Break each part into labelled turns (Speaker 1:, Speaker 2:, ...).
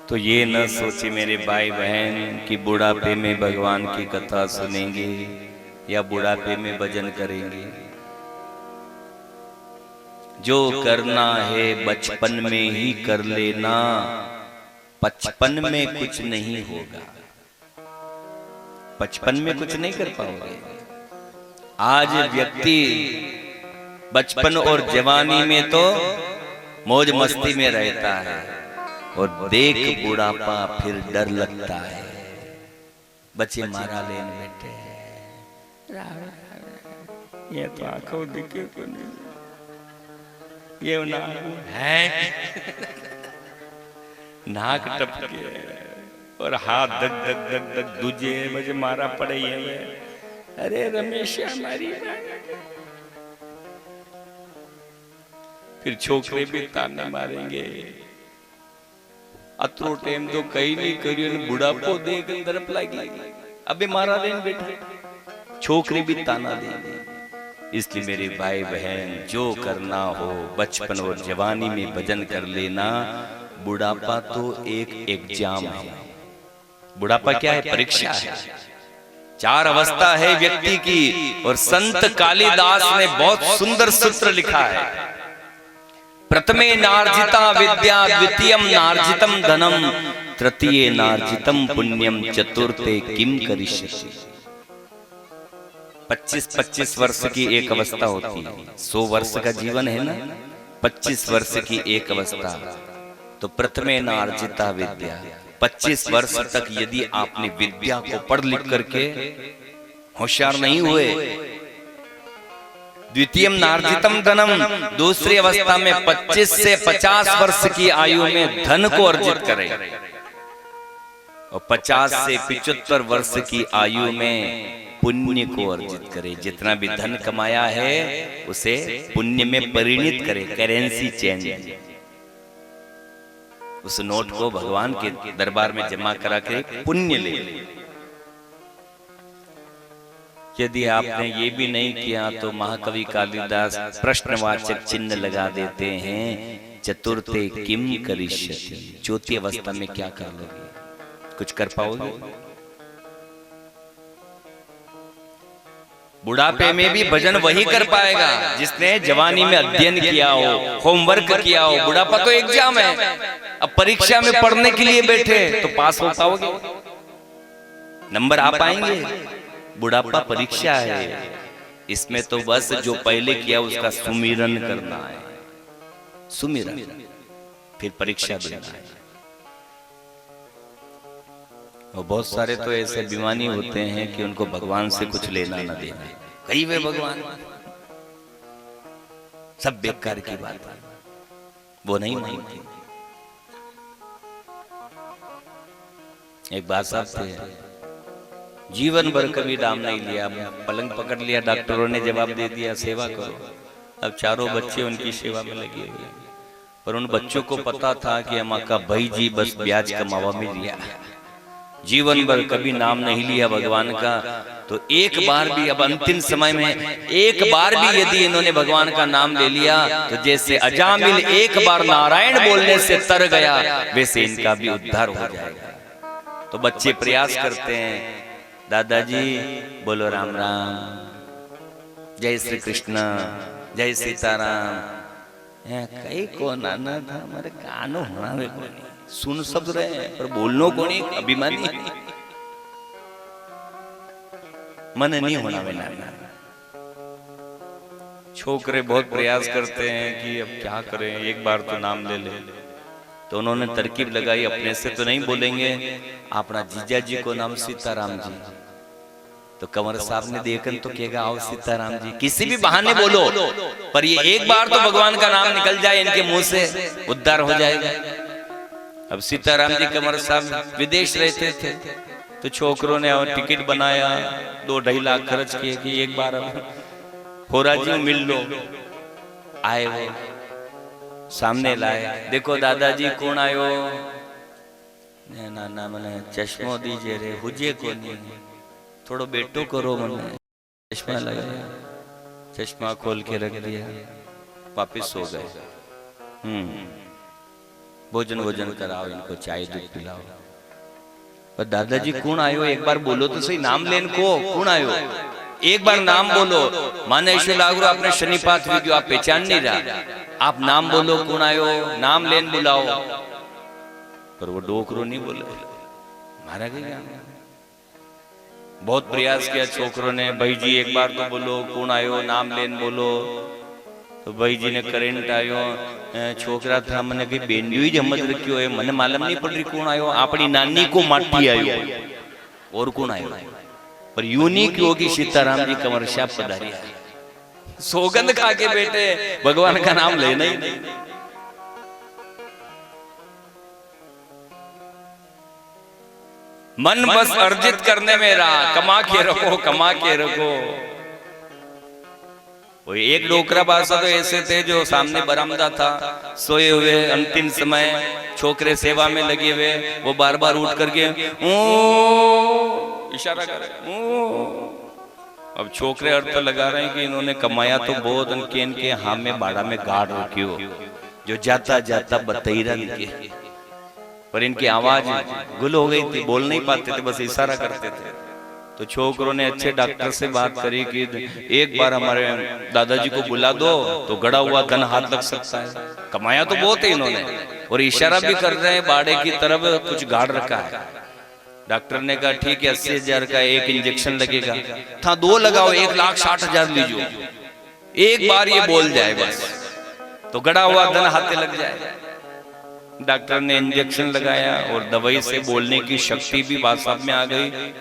Speaker 1: तो ये न सोचे मेरे भाई बहन कि बुढ़ापे में भगवान की कथा सुनेंगे या बुढ़ापे में भजन करेंगे। जो करना है बचपन में ही कर लेना, बचपन में कुछ नहीं होगा। बचपन में कुछ नहीं कर पाओगे। आज व्यक्ति बचपन और जवानी में तो मौज मस्ती में रहता है और देख बुढ़ापा फिर डर लगता है। बच्चे मारा लेन बैठे ये तो आंखों दिखे को नहीं, ये है नाक टपके और हाथ धक धक धक धक दूजे मुझे मारा पड़े ये। अरे रमेश हमारी फिर छोकरे भी ताने मारेंगे। अतरो टाइम तो कहीं नहीं करियो बुढ़ापो देख तरफ लगी अबे मारा लेन बेटा, छोकरे भी ताना देंगे। इसलिए मेरे भाई बहन जो करना हो बचपन और जवानी में भजन कर लेना। बुढ़ापा तो एक एग्जाम है। बुढ़ापा क्या है? परीक्षा है। 4 अवस्था है व्यक्ति की और संत कालिदास ने बहुत सुंदर सूत्र लिखा है। प्रथमे नार्जिता विद्या, द्वितीयम नार्जितम धनम, तृतीये नार्जितम पुण्यम, चतुर्थे किम करिष्यसि। 25-25 वर्ष की एक अवस्था होती है। 100 वर्ष का जीवन है ना, 25 वर्ष की एक अवस्था। तो प्रथमे नार्जिता विद्या, 25 वर्ष तक यदि आपने विद्या को पढ़ लिख करके होशियार नहीं हुए। द्वितीयम नार्जितम धनम, दूसरी अवस्था में 25 से 50 वर्ष की आयु में धन को अर्जित करें और 50 से 75 वर्ष की आयु में पुण्य को अर्जित करे। जितना भी धन कमाया है उसे पुण्य में परिणित करे, करेंसी चेंज। उस नोट को भगवान के दरबार में जमा करा के पुण्य ले। यदि आपने ये भी नहीं किया तो महाकवि कालिदास प्रश्नवाचक चिन्ह लगा देते हैं, चतुर्थे किम करिष्यति। चौथी अवस्था में क्या कर लोगे? कुछ कर पाओगे? बुढ़ापे में भी भजन वही कर पाएगा जिसने जवानी में अध्ययन किया हो, होमवर्क किया हो। बुढ़ापा तो एग्जाम है। अब परीक्षा में पढ़ने के लिए बैठे तो पास हो पाओगे? नंबर आ पाएंगे? बुढ़ापा परीक्षा है। इसमें तो बस जो पहले किया उसका सुमिरन करना है। सुमिरन, फिर परीक्षा देना है। और बहुत सारे तो ऐसे बीमानी होते हैं कि उनको भगवान से कुछ लेना न देना। कई वे भगवान सब बेकार की बात है, वो नहीं मानते। एक बात साहब थे, जीवन भर कभी नाम नहीं लिया, पलंग पकड़ लिया, डॉक्टरों ने जवाब दे दिया सेवा करो। अब चारों बच्चे उनकी सेवा में लगे हुए, पर उन बच्चों को पता था कि अम्मा का भाई जी बस ब्याज कमावा में लिया। जीवन भर कभी नाम नहीं लिया भगवान का। तो एक बार भी, अब अंतिम समय में एक बार भी यदि इन्होंने भगवान का नाम ले लिया तो जैसे अजामिल एक बार नारायण बोलने से तर गया, वैसे इनका भी उद्धार हो जाएगा। तो बच्चे प्रयास करते हैं, दादाजी बोलो राम राम, जय श्री कृष्ण, जय सीताराम। कई को नाना था हमारे कानो होना, सुन सब रहे हैं पर बोलनो कोनी, अभिमानी मन नहीं होना में नाना। छोकरे बहुत प्रयास करते हैं कि अब क्या करें, एक बार तो नाम ले ले। तो उन्होंने तरकीब लगाई, अपने से तो नहीं बोलेंगे, अपना जीजा जी को नाम सीताराम जी। तो कंवर साहब ने देखन तो कहेगा आओ सीताराम जी, किसी भी बहाने बोलो पर ये एक बार तो भगवान का नाम निकल जाए इनके मुंह से, उद्धार हो जाएगा। अब सीताराम जी कंवर साहब विदेश रहते थे तो छोकरों ने और टिकट बनाया, 2-2.5 लाख खर्च किए कि एक बार होरा जी मिल लो। आए वो सामने लाए, देखो दादाजी कौन आयो? ना मैंने चश्मो दीजिए रे, हुजे को नहीं, थोड़ो बेटो करो। मैंने चश्मा लगाया, चश्मा खोल के रख दिया, वापिस सो गए। भोजन वोजन कराओ, इनको चाय दूध पिलाओ। पर दादाजी कौन आयो, एक बार बोलो तो सही, नाम लेन को कौन आयो, एक बार नाम बोलो। माने ऐसे लाग रहा आपने शनिपात वीडियो आप पहचान नहीं रहा, आप नाम बोलो कौन आयो, नाम लेन बुलाओ। पर वो डोकरो नहीं बोले, मारा गया। बहुत प्रयास किया छोकरों ने, भाई जी एक बार तो बोलो कौन आयो, नाम लेन बोलो। तो भाई जी ने करंट आयो, छोकरा था मैंने कही बेंडियो ही जमत रखियो है, मने मालूम नहीं पड़ रही कौन आयो, अपनी नानी को माटी आयो और कौन आयो। पर यूनिक योगी सीताराम जी कंवर साहब पधारी, सौगंध खा के बेटे भगवान का नाम लेना ही नहीं। मन बस अर्जित करने में रहा, कमा के रखो कमा के रखो। वो एक डोकरा बादशाह तो ऐसे थे जो सामने बरामदा था, सोए हुए, अंतिम समय छोकरे सेवा में लगे हुए, वो बार बार उठ करके इशारा करे। अब छोकरे अर्थ लगा रहे हैं कि इन्होंने कमाया तो बहुत, इनके हाथ में बाड़ा में गाड़ रखी हो, जो जाता जाता बतईरा निके। पर इनकी आवाज गुल हो गई थी, बोल नहीं पाते थे, बस इशारा करते थे। तो छोकरों ने अच्छे डॉक्टर से बात करी कि एक बार हमारे दादाजी को बुला दो तो गड़ा हुआ धन हाथ लग सकता है, कमाया तो बहुत है इन्होंने, और इशारा भी कर रहे हैं बाड़े की तरफ, कुछ गाड़ रखा है। डॉक्टर ने कहा ठीक है 80,000 का एक इंजेक्शन लगेगा, था 2 लगाओ 1,60,000 लीजिए, एक बार ये बोल जाए बस तो गड़ा हुआ धन हाथे लग जाए। डॉक्टर ने इंजेक्शन लगाया और दवाई से बोलने की शक्ति भी बात साहब में आ गई।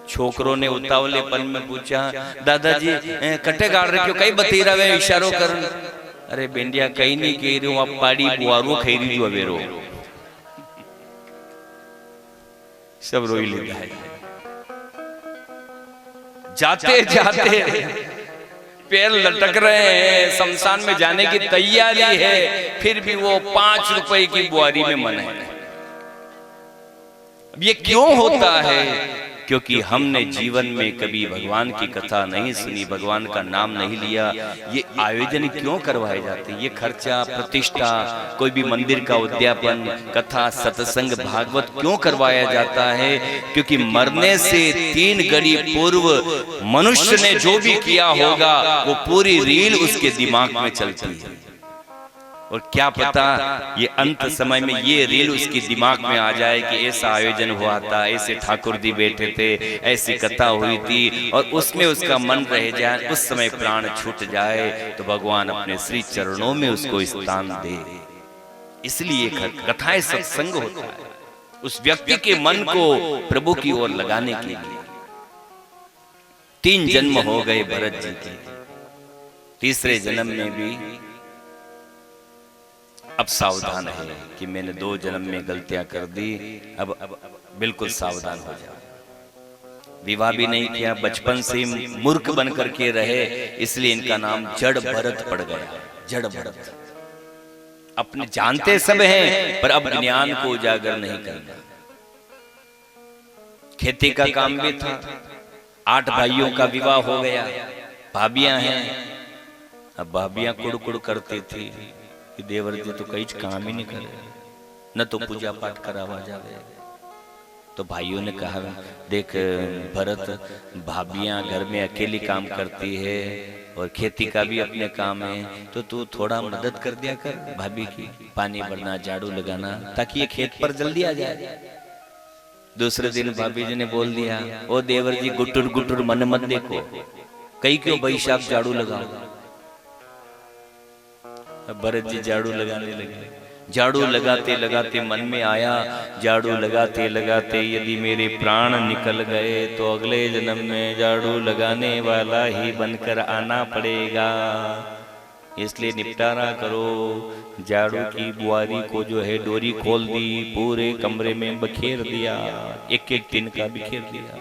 Speaker 1: छोकरों ने उतावलेपन में पूछा दादाजी कटे गाड़ रहे क्यों, कई बतेरा वे इशारों कर। अरे बेंडिया कहीं नहीं कह रही हूं, आप पाड़ी बुआरो खई रही जो अवेरो, सब रोई लेता है। जाते जाते पैर लटक रहे हैं, शमशान में जाने की तैयारी है, फिर भी वो 5 रुपए की बुआरी में मन है। ये क्यों होता है? क्योंकि हमने जीवन में कभी भगवान की कथा नहीं सुनी, भगवान का नाम नहीं लिया। ये आयोजन क्यों करवाए जाते हैं? ये खर्चा, प्रतिष्ठा, कोई भी मंदिर का उद्यापन, कथा, सत्संग, भागवत क्यों करवाया जाता है? क्योंकि मरने से 3 घड़ी पूर्व मनुष्य ने जो भी किया होगा वो पूरी रील उसके दिमाग में चलती है, और क्या पता ये अंत समय में ये रील उसके दिमाग में आ जाए कि ऐसा आयोजन हुआ था, ऐसे ठाकुर जी बैठे थे, ऐसी कथा हुई थी, और उसमें उसका मन रह जाए, उस समय प्राण छूट जाए तो भगवान अपने श्री चरणों में उसको स्थान दे। इसलिए कथाएं सत्संग होता है उस व्यक्ति के मन को प्रभु की ओर लगाने के लिए। 3 जन्म हो गए भरत जी के, तीसरे जन्म में भी अब सावधान है कि मैंने 2 जन्म में गलतियां कर दी, अब बिल्कुल सावधान हो जाओ। विवाह भी नहीं किया, बचपन से मूर्ख बन करके रहे, इसलिए इनका नाम जड़ भरत पड़ गया। जड़ भरत, अपने जानते सब हैं पर अब ज्ञान को उजागर नहीं करना। खेती का काम भी था, 8 भाइयों का विवाह हो गया, भाभियां हैं। अब भाभियां कुड़ करती थी कि देवर जी तो कई काम ही नहीं करे, न तो पूजा पाठ करावा जावे। तो भाइयों ने कहा देख भरत, भाभियां घर में अकेली काम करती है और खेती का भी अपने काम है, तो तू थोड़ा मदद कर दिया कर भाभी की, पानी भरना, झाड़ू लगाना, ताकि ये खेत पर जल्दी आ जाए। दूसरे दिन भाभी जी ने बोल दिया, ओ देवर जी गुटुर गुटुर मन मत देखो, कई क्यों भाई साहब झाड़ू लगाओ। भरत जी झाड़ू लगाने लगे। झाड़ू लगाते लगाते मन में आया, झाड़ू लगाते लगाते यदि मेरे प्राण निकल गए तो अगले जन्म में झाड़ू लगाने वाला ही बनकर आना पड़ेगा, इसलिए निपटारा करो। झाड़ू की बुआरी को जो है डोरी खोल दी, पूरे कमरे में बखेर दिया, एक एक दिन का बिखेर दिया।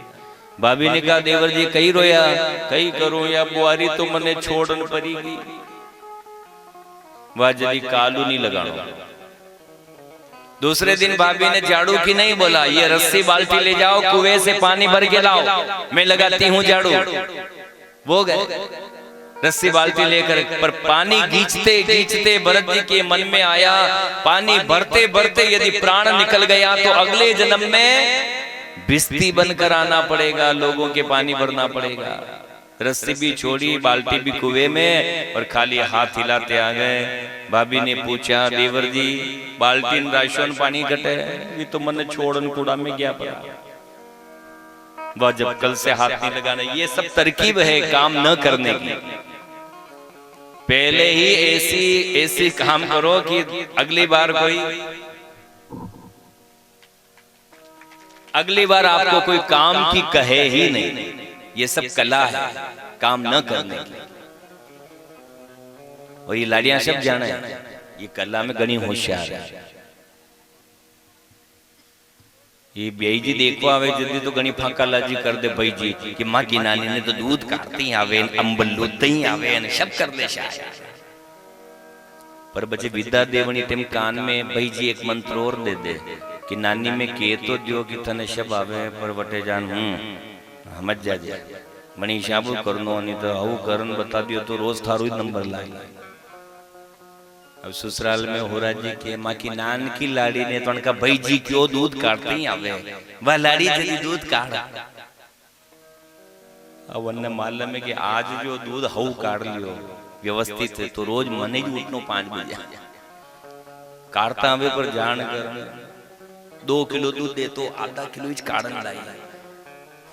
Speaker 1: भाभी ने कहा देवर जी कई रोया, कई करो या बुआरी तो मने छोड़न पड़ेगी, वह जल्दी कालू नहीं लगाना। दूसरे दिन भाभी ने झाड़ू की नहीं बोला, ये रस्सी बाल्टी ले जाओ, कुएं से पानी भर के लाओ, मैं लगाती हूँ झाड़ू। वो गए, रस्सी बाल्टी लेकर, पर पानी गींचते गींचते भरत जी के मन में आया, पानी भरते भरते यदि प्राण निकल गया तो अगले जन्म में बिस्ती बनकर आना पड़ेगा, लोगों के पानी भरना पड़ेगा। रस्सी भी छोड़ी, बाल्टी भी कुएं में, और खाली हाथ हिलाते आ गए। भाभी ने पूछा, देवर जी बाल्टी राशन पानी घटे, ये तो मन छोड़न कूड़ा में गया पड़ा। वह जब कल से हाथ नहीं लगाना, ये सब तरकीब है काम न करने की। पहले ही ऐसी काम करो कि अगली बार आपको कोई काम की कहे ही नहीं। ये सब कला है काम न करने की। और ये लाड़ियां सब जाना है, ये कला में घनी होशियार है। ये भाई जी देखो आवे जल्दी तो घनी फाका लाजी कर दे भाई जी कि माँ की नानी ने तो दूध काटती आवे, अंबल लूटती आवे, सब कर दे शायद। पर बच्चे विद्या देवनी टेम कान में भाई जी एक मंत्र और दे दे कि नानी में के तो दियो कि तने सब आवे, पर बटे जान समझ जा मनीषा बू करनो, नहीं तो हु करन बता दियो तो रोज थारू ही नंबर लाए। अब ससुराल में हो रहा जी के माँ की नान की लाड़ी ने तो उनका भाई जी क्यों दूध काटते ही आवे, वह लाड़ी जल्दी दूध काट। अब उन्हें मालूम है कि आज जो दूध हु काट लियो व्यवस्थित है तो रोज मने ही उठनो 5 बजे काटता आवे, पर जान कर 2 किलो दूध दे तो आधा किलो ही काटन लाई।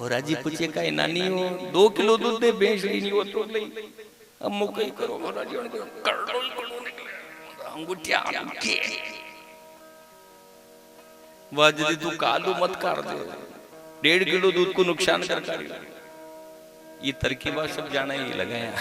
Speaker 1: हो राजी पूछे का नानी हो 2 किलो दूध दे, बेच ली नहीं हो तो ले। अब मुकई करो हो राजी कर लो अंगूठिया के वाजदी तू कालू मत कर दे, 1.5 किलो दूध को नुकसान कर। ये तरकीबा सब जाना ही लगाया।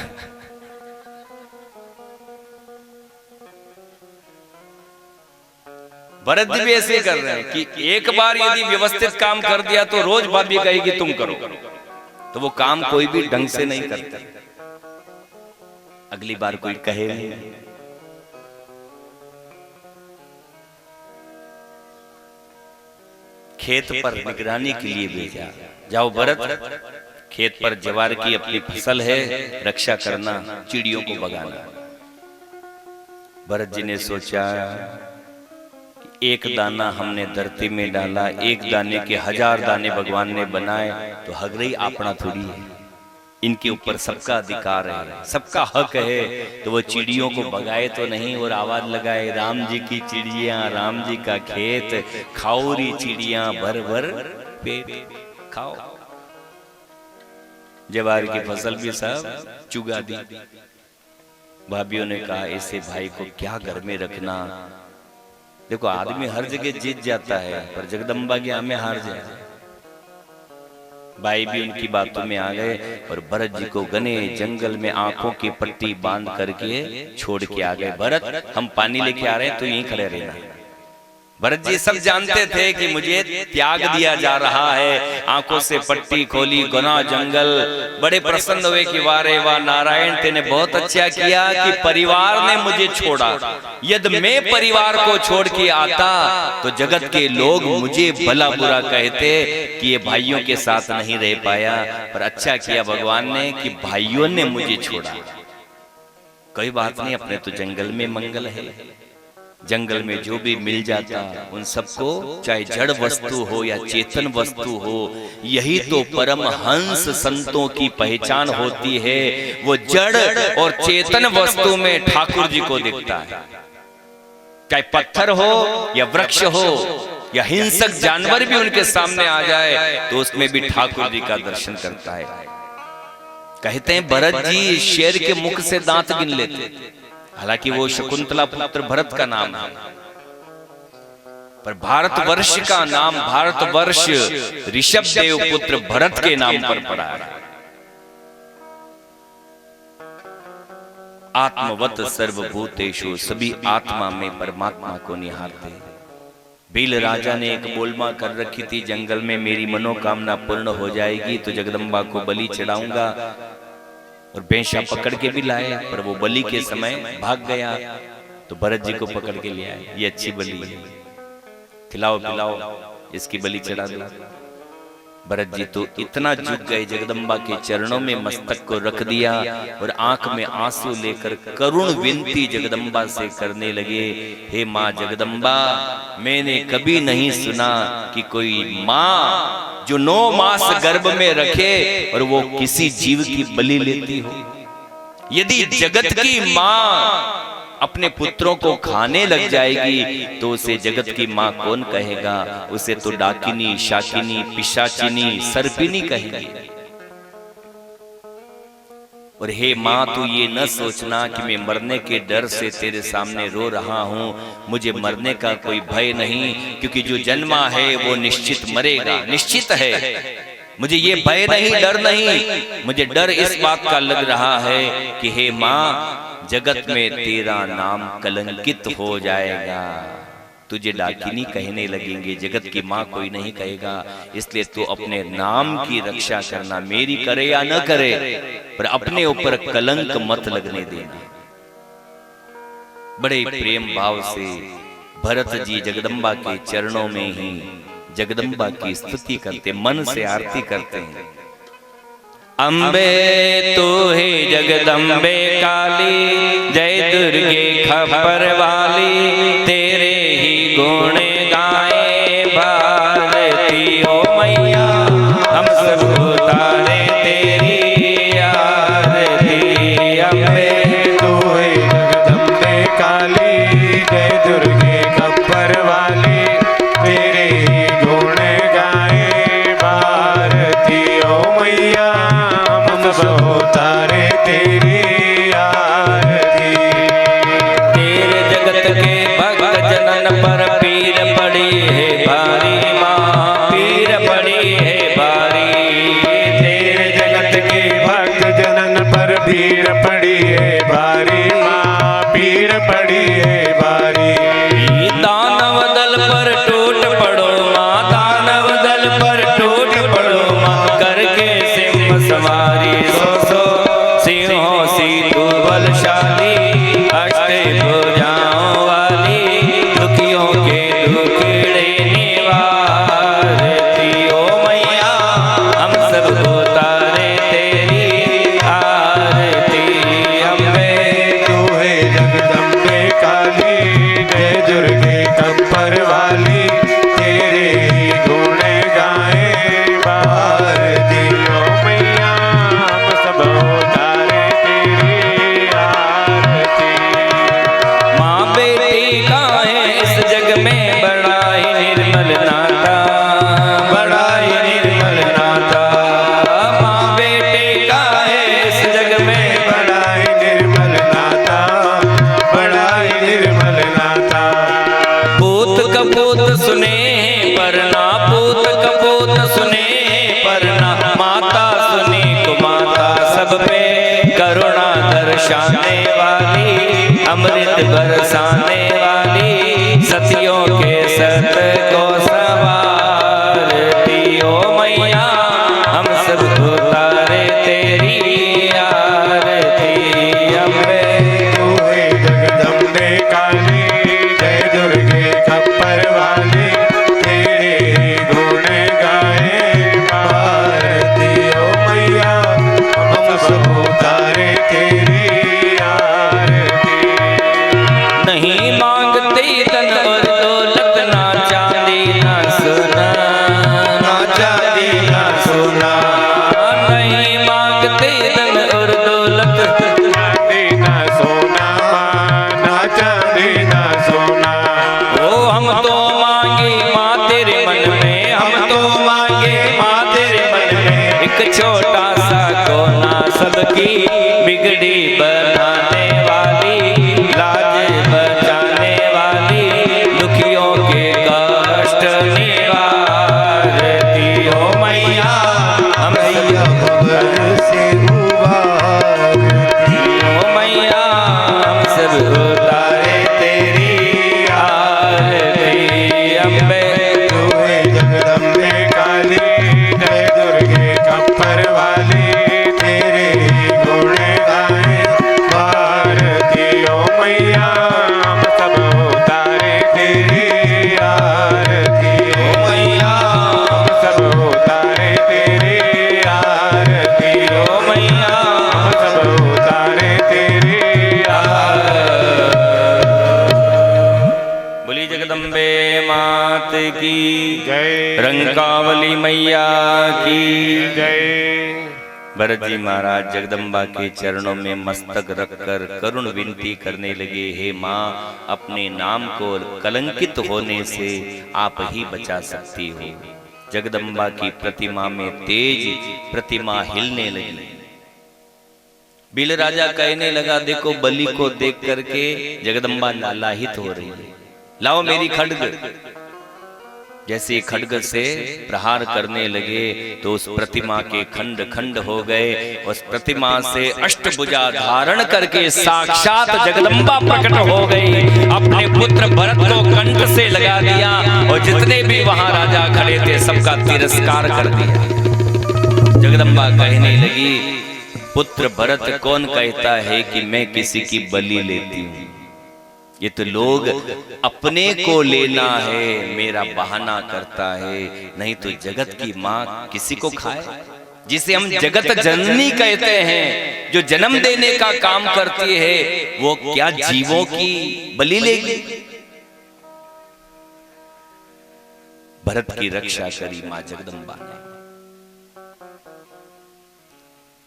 Speaker 1: भरत जी भी ऐसे कर रहे हैं कि एक बार यदि व्यवस्थित काम कर दिया तो रोज भाभी कहेगी तुम करो, तो वो काम कोई भी ढंग से नहीं करता, अगली बार कोई कहे नहीं। खेत पर निगरानी के लिए भेजा, जाओ भरत खेत पर ज्वार की अपनी फसल है, रक्षा करना, चिड़ियों को भगाना। भरत जी ने सोचा एक दाना हमने धरती में डाला, एक दाने के 1000 दाने भगवान ने बनाए, तो हगरई अपना थोड़ी है, इनके ऊपर सबका अधिकार है, सबका हक है। तो वो चिड़ियों को भगाए तो नहीं, और आवाज लगाए राम जी की चिड़िया, राम जी का खेत, खाओ री चिड़िया भर भर पेट खाओ। ज्वार की फसल भी सब चुगा दी। भाभीओं ने कहा ऐसे भाई को क्या घर में रखना। देखो आदमी हर जगह जीत जाता है, पर जगदम्बा की आमे हार जाए। भाई भी उनकी बातों में आ गए और भरत जी को घने जंगल में आंखों की पट्टी बांध करके छोड़ के आ गए। भरत हम पानी लेके आ रहे हैं तो यहीं खड़े रहना। भरत जी सब जानते थे कि मुझे त्याग दिया जा रहा है, आंखों से पट्टी खोली, घना जंगल। बड़े प्रसन्न हुए कि वारे वाह नारायण तेने बहुत अच्छा किया कि परिवार ने मुझे छोड़ा। यदि मैं परिवार को छोड़ के आता तो जगत के लोग मुझे भला बुरा कहते कि ये भाइयों के साथ नहीं रह पाया, पर अच्छा किया भगवान ने कि भाइयों ने मुझे छोड़ा। कोई बात नहीं, अपने तो जंगल में मंगल है। जंगल में जो भी मिल जाता उन सबको, चाहे जड़ वस्तु हो या चेतन वस्तु हो, यही तो परम हंस संतों की पहचान होती है। वो जड़ और चेतन वस्तु में ठाकुर जी को दिखता है। चाहे पत्थर हो या वृक्ष हो या हिंसक जानवर भी उनके सामने आ जाए तो उसमें भी ठाकुर जी का दर्शन करता है। कहते हैं भरत जी शेर के मुख से दांत गिन लेते, हालांकि वो शकुंतला पुत्र भरत का नाम है, पर भारतवर्ष का नाम भारतवर्ष ऋषभ देव पुत्र भरत के नाम पर पड़ा है। आत्मवत सर्वभूतेषु, सभी आत्मा में परमात्मा को निहारते। भील राजा ने एक बोलमा कर रखी थी, जंगल में मेरी मनोकामना पूर्ण हो जाएगी तो जगदम्बा को बलि चढ़ाऊंगा, और भैंसा पकड़ के भी लाए, पर वो बलि के समय भाग गया तो भरत जी को पकड़ के ले आए। ये अच्छी बलि है, खिलाओ पिलाओ, इसकी बलि चढ़ा दो। भरत जी तो इतना झुक गए, जगदम्बा के चरणों में मस्तक को रख दिया और आंख में आंसू लेकर करुण विनती जगदम्बा से करने लगे, हे माँ जगदम्बा, मैंने कभी नहीं सुना कि कोई माँ जो 9 मास गर्भ में रखे और वो किसी जीव की बलि लेती हो। यदि जगत की माँ अपने पुत्रों को खाने लग जाएगी तो उसे जगत की माँ कौन कहेगा? उसे तो डाकिनी, शाकिनी, पिशाचिनी, सर्पिनी कहेंगे। और हे माँ, तू ये न सोचना कि मैं मरने के डर से तेरे सामने रो रहा हूँ। मुझे मरने का कोई भय नहीं, क्योंकि जो जन्मा है वो निश्चित मरेगा, निश्चित है। मुझे ये भय नहीं, डर नहीं, मुझे डर इस बात का लग रहा है कि हे माँ, जगत में तेरा नाम कलंकित हो जाएगा, तुझे डाकिनी कहने लगेंगे, जगत की माँ कोई नहीं कहेगा। इसलिए तू अपने नाम की रक्षा करना, मेरी करे या न करे, पर अपने ऊपर कलंक मत लगने देना। बड़े प्रेम भाव से भरत जी जगदम्बा के चरणों में ही जगदम्बा की स्तुति करते, मन से आरती करते हैं। अम्बे तू ही जगदम्बे काली, जय दुर्गे खबर वाली, तेरे ही गुण गाए भारती ओ मैया, हम सब उतारे तेरी आरती। अम्बे
Speaker 2: तू ही जगदम्बे काली, जय दुर्गे खबर वाली, तेरे ही गुण गाए भारती ओ मैया, उतारे तेरी आरती।
Speaker 1: तेरे जगत के भक्त जनन पर पीर पड़ी है भारी माँ, पीर पड़ी है भारी।
Speaker 2: तेरे जगत के भक्त जनन पर पीर पड़ी है भारी माँ, पीर पड़ी है भारी।
Speaker 1: दानव दल पर टूट पड़ो माँ, दानव दल पर टूट पड़ो माँ, करके सिंह सवारी। सिंहों सी तू बलशाली, अष्ट भुजाओं वाली, दुखियों के की
Speaker 2: जय।
Speaker 1: रंकावली मैया की
Speaker 2: जय।
Speaker 1: भरत जी महाराज जगदम्बा के चरणों में मस्तक रखकर करुण विनती करने लगे, हे माँ, अपने नाम को कलंकित होने से आप ही बचा सकती हो। जगदम्बा की प्रतिमा में तेज प्रतिमा हिलने लगी। बिल राजा कहने लगा, देखो बलि को देख करके जगदम्बा लालायित हो रही है, लाओ मेरी खड्ग। जैसे खड्ग से प्रहार करने लगे तो उस प्रतिमा के खंड खंड हो गए। उस प्रतिमा से अष्टभुजा धारण करके साक्षात जगदम्बा प्रकट हो गई। अपने पुत्र भरत को कंठ से लगा दिया और जितने भी वहां राजा खड़े थे सबका तिरस्कार कर दिया। जगदम्बा कहने लगी, पुत्र भरत कौन कहता है कि मैं किसी की बलि लेती हूं? ये तो लोग अपने को लेना है मेरा बहाना करता है, नहीं तो जगत की माँ किसी को खाए। जिसे हम जगत जननी कहते हैं, जो जन्म देने का काम करती है, वो क्या जीवों की बलि लेगी? भरत की रक्षा करी मां जगदम्बा ने।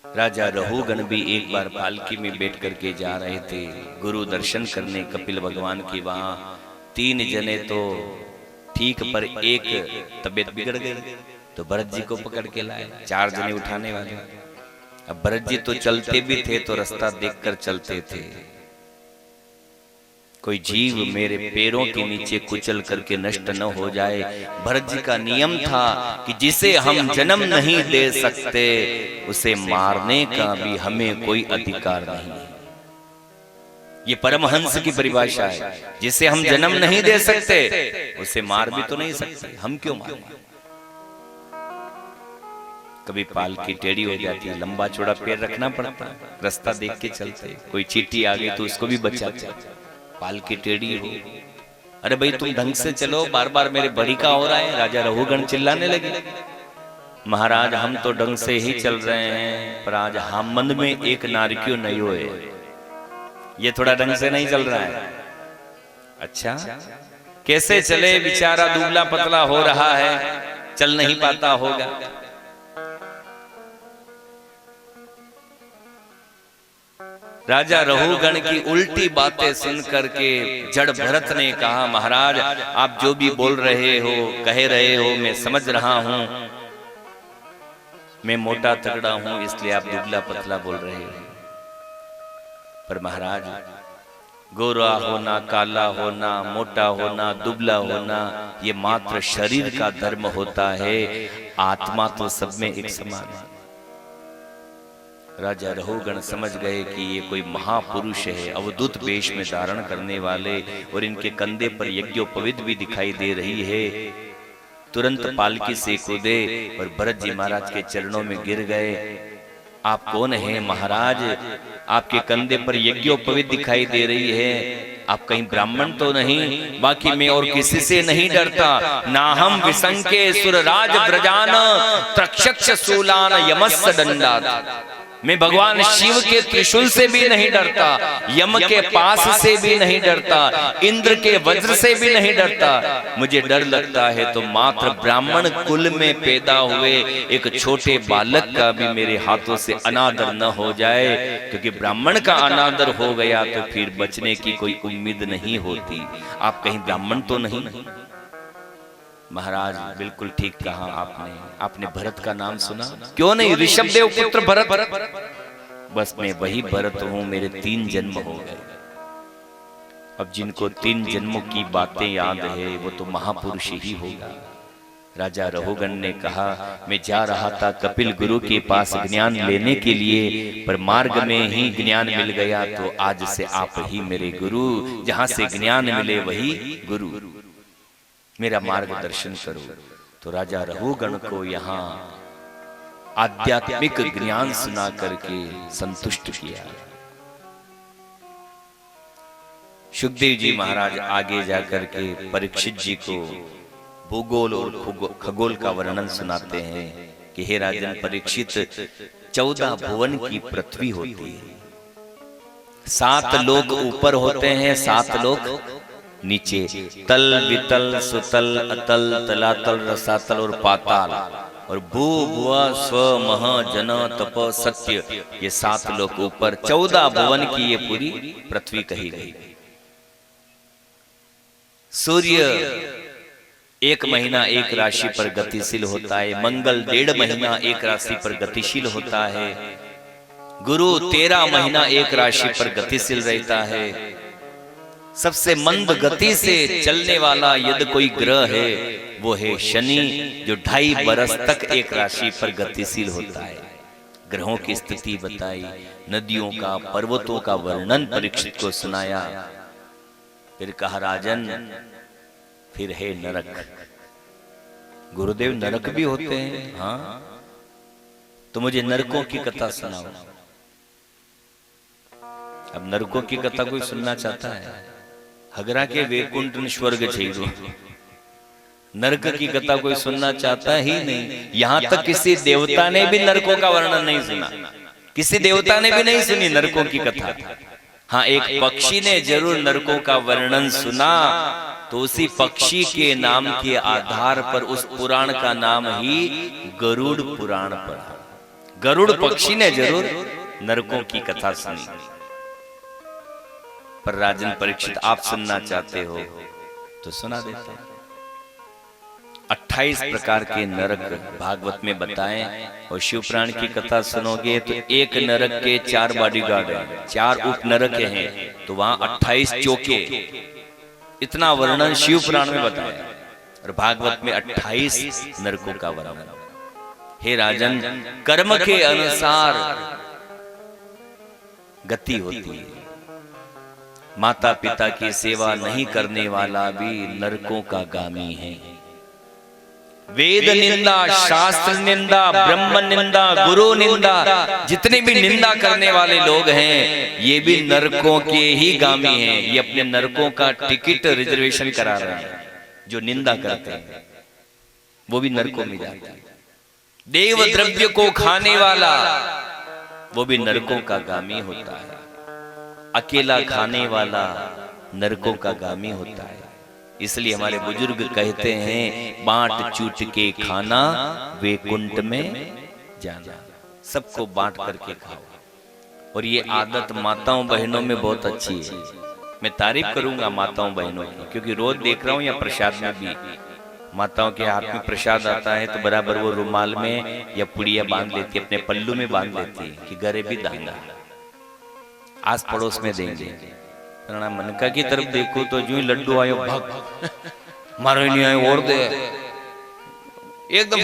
Speaker 1: राजा रहुगण भी एक बार पालकी में बैठ करके जा रहे थे गुरु दर्शन करने कपिल भगवान की। वहां 3 जने तो ठीक पर एक तबीयत बिगड़ गई तो भरत जी को पकड़ के लाए। 4 जने उठाने वाले। अब भरत जी तो चलते भी थे तो रास्ता देखकर चलते थे। कोई जीव मेरे पैरों के नीचे कुचल करके नष्ट न हो जाए। भरत जी का नियम था कि जिसे हम जन्म नहीं दे सकते उसे मारने का भी हमें कोई अधिकार नहीं। ये परमहंस की परिभाषा है। जिसे हम जन्म नहीं दे सकते उसे मार भी तो नहीं सकते, हम क्यों मारें? कभी पाल की टेढ़ी हो जाती है, लंबा चौड़ा पैर रखना पड़ता है, रास्ता देख के चलते। कोई चींटी आ गई तो उसको भी बचाते। पाल की टेढ़ी हो, अरे भाई तुम ढंग से चलो, बार बार मेरे बड़ी का हो रहा है। राजा रहुगण चिल्लाने लगे, महाराज हम तो ढंग से ही चल रहे हैं, पर आज हम मन में एक नारी क्यों नहीं हुए, ये थोड़ा ढंग से नहीं चल रहा है। अच्छा कैसे चले, बेचारा दुबला पतला हो रहा है, चल नहीं पाता होगा। राजा रहुगण की उल्टी बातें सुन करके जड़ भरत ने कहा, महाराज आप जो भी बोल रहे हो, कह रहे हो, मैं समझ रहा हूं, मैं मोटा तगड़ा हूं इसलिए आप दुबला पतला बोल रहे हो। पर महाराज गोरा होना, काला होना, मोटा होना, दुबला होना, ये मात्र शरीर का धर्म होता है, आत्मा तो सब में एक समान है। राजा रहुगण समझ गए कि ये कोई महापुरुष है, अवधूत वेश में धारण करने वाले, और इनके कंधे पर यज्ञोपवीत भी दिखाई दे रही है। तुरंत पालकी से कूदे और भरत जी महाराज के चरणों में गिर गए। आप कौन हैं महाराज? आपके कंधे पर यज्ञोपवीत दिखाई दे रही है, आप कहीं ब्राह्मण तो नहीं? बाकी मैं और किसी से नहीं डरता, ना हम विसंके सुरराज ब्रजान त्रक्षक्ष शूलान यमस्य दंडात। मैं भगवान शिव के त्रिशूल से भी नहीं डरता, यम के पास से भी नहीं डरता, इंद्र के वज्र से भी नहीं डरता। मुझे डर लगता है तो मात्र ब्राह्मण कुल में पैदा हुए एक छोटे बालक का भी मेरे हाथों से अनादर न हो जाए, क्योंकि ब्राह्मण का अनादर हो गया तो फिर बचने की कोई उम्मीद नहीं होती। आप कहीं ब्राह्मण तो नहीं? महाराज बिल्कुल ठीक कहा आपने। आपने भरत का नाम सुना? क्यों नहीं, ऋषभदेव पुत्र भरत। बस मैं वही भरत हूं, मेरे 3 जन्म हो गए। अब जिनको 3 जन्मों की बातें याद है वो तो महापुरुष ही होगा। राजा रहुगण ने कहा, मैं जा रहा था कपिल गुरु के पास ज्ञान लेने के लिए, पर मार्ग में ही ज्ञान मिल गया, तो आज से आप ही मेरे गुरु, जहां से ज्ञान मिले वही गुरु, मेरा मार्गदर्शन करो। तो राजा रहुगण को यहाँ आध्यात्मिक ज्ञान सुना करके संतुष्ट किया। सुखदेव जी महाराज आगे जाकर के परीक्षित जी को भूगोल और खगोल का वर्णन सुनाते हैं कि हे राजन परीक्षित, 14 भुवन की पृथ्वी होती है, 7 लोक ऊपर होते हैं, 7 लोक नीचे तल वितल सुतल अतल तलातल रसातल और पाताल और भू भुआ स्व मह जन तप सत्य, ये 7 लोक ऊपर 14 भुवन की ये पूरी पृथ्वी कही गई। सूर्य 1 महीना 1 राशि पर गतिशील होता है, मंगल 1.5 महीना 1 राशि पर गतिशील होता है, गुरु 13 महीना 1 राशि पर गतिशील रहता है। सबसे मंद गति से चलने वाला यदि कोई ग्रह है वो है शनि, जो 2.5 बरस तक 1 राशि पर गतिशील होता है। ग्रहों की स्थिति बताई, नदियों का पर्वतों का वर्णन परीक्षित को सुनाया। फिर कहा राजन फिर है नरक। गुरुदेव नरक भी होते हैं? हाँ, तो मुझे नरकों की कथा सुनाओ। अब नरकों की कथा कोई सुनना चाहता है? हगरा के वैकुंठ स्वर्ग चाहिए, नरक की कथा कोई सुनना चाहता ही नहीं। यहां तक किसी देवता ने भी नरकों का वर्णन नहीं सुना, किसी देवता ने भी नहीं सुनी नरकों की कथा। हाँ, एक पक्षी ने जरूर नरकों का वर्णन सुना, तो उसी पक्षी के नाम के आधार पर उस पुराण का नाम ही गरुड़ पुराण पड़ा। गरुड़ पक्षी ने जरूर नरकों की कथा सुनी। पर राजन परीक्षित, आप सुनना चाहते हो तो सुना देते हैं। 28 प्रकार के नरक भागवत में बताएं, और शिव पुराण की कथा सुनोगे तो एक नरक के 4 बॉडीगार्ड हैं, 4 उप नरक हैं, तो वहां 28 चौके। इतना वर्णन शिव पुराण में बताया, और भागवत में 28 नरकों का वर्णन। हे राजन, कर्म के अनुसार गति होती है। माता पिता की सेवा नहीं करने वाला भी नरकों का गामी है। वेद निंदा, शास्त्र निंदा, ब्रह्म निंदा, गुरु निंदा, जितने भी निंदा करने वाले लोग हैं ये भी नरकों के ही गामी हैं। ये अपने नरकों का टिकट रिजर्वेशन करा रहे हैं। जो निंदा करते हैं वो भी नरकों में जाते हैं। देव द्रव्य को खाने वाला वो भी नरकों का गामी होता है। अकेला खाने वाला नरकों का गामी होता है। इसलिए हमारे बुजुर्ग कहते हैं, बांट चूट के खाना वैकुंठ में जाना। सबको बांट करके खाओ। और ये आदत माताओं बहनों में बहुत अच्छी है। मैं तारीफ करूंगा माताओं बहनों की, क्योंकि रोज देख रहा हूं या प्रसाद में भी माताओं के हाथ में प्रसाद आता है तो बराबर वो रुमाल में या पुड़िया बांध लेती है, अपने पल्लू में बांध लेती है कि घरे भी दांगा, आस पड़ोस में देंगे। मनका की तरफ देखो तो जो ही लड्डू आयो भाग, मारो ही नहीं आयो और दे एकदम।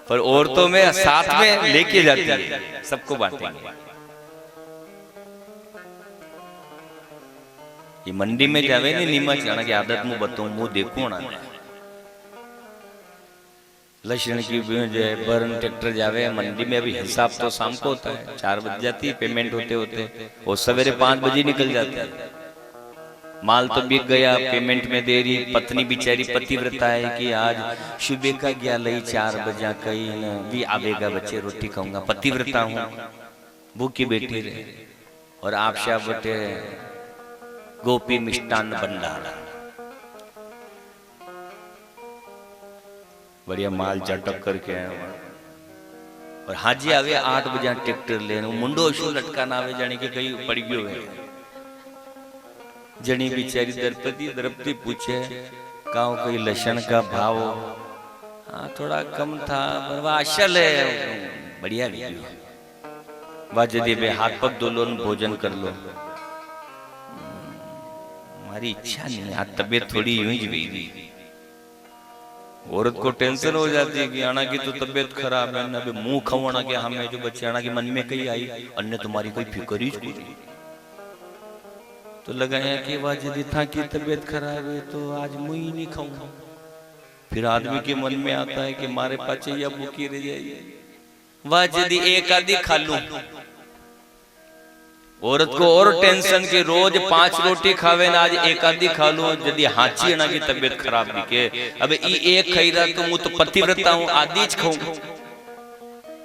Speaker 1: पर औरतों में साथ में लेके जाती है, सबको बांटेंगे। ये मंडी में जावे नहीं नीमा जाना की आदत मुंह बताऊं, मुंह देखू ना लक्षण की बरन ट्रैक्टर जावे मंडी में। अभी हिसाब तो शाम को होता है, 4 बज जाती है पेमेंट होते होते, और सवेरे 5 बजे निकल जाते हैं। माल तो बिक गया, पेमेंट में देरी। पत्नी बेचारी पतिव्रता है कि आज सुबह का गया लई 4 बजा कहीं भी आवेगा, बच्चे रोटी खाऊंगा, पतिव्रता हूँ, भूखी बैठी रहे। और आप शाह बटे गोपी मिष्टान भंडार, बढ़िया माल चटक करके आया। और हाजी आवे 8 बजे ट्रैक्टर लेने, मुंडो शू लटकाना आवे जाने के कहीं पड़ गयो है। जनी बिचारी द्रौपदी पूछे काओ कोई लसन का भाव? हाँ थोड़ा कम था पर वह असल है। बढ़िया वीडियो वाह, यदि वे हाथ पग धो लो, भोजन कर लो। हमारी इच्छा नहीं, आज तबीयत थोड़ी यूं ही हुई। औरत को टेंशन हो जाती है कि आना की तो तबीयत खराब है ना, मुंह खवाना के हमें जो बच्चे आना की मन में कहीं आई, अन्य तुम्हारी कोई फिक्र ही नहीं। तो लगाया कि वाह यदि था की तबीयत खराब है तो आज मुंह ही नहीं खाऊंगा। फिर आदमी के मन में आता है कि मारे पाचे या भूखी रह जाएगी, वाह यदि एक आधी खा लूं। औरत को और टेंशन के रोज 5 रोटी खावे ना, आज एक आधी खा लो। यदि हाची ना की तबीयत खराब दिखे, अब एक खाई रहा तो मुझ तो पतिव्रता हूँ, आधी खाऊंगा,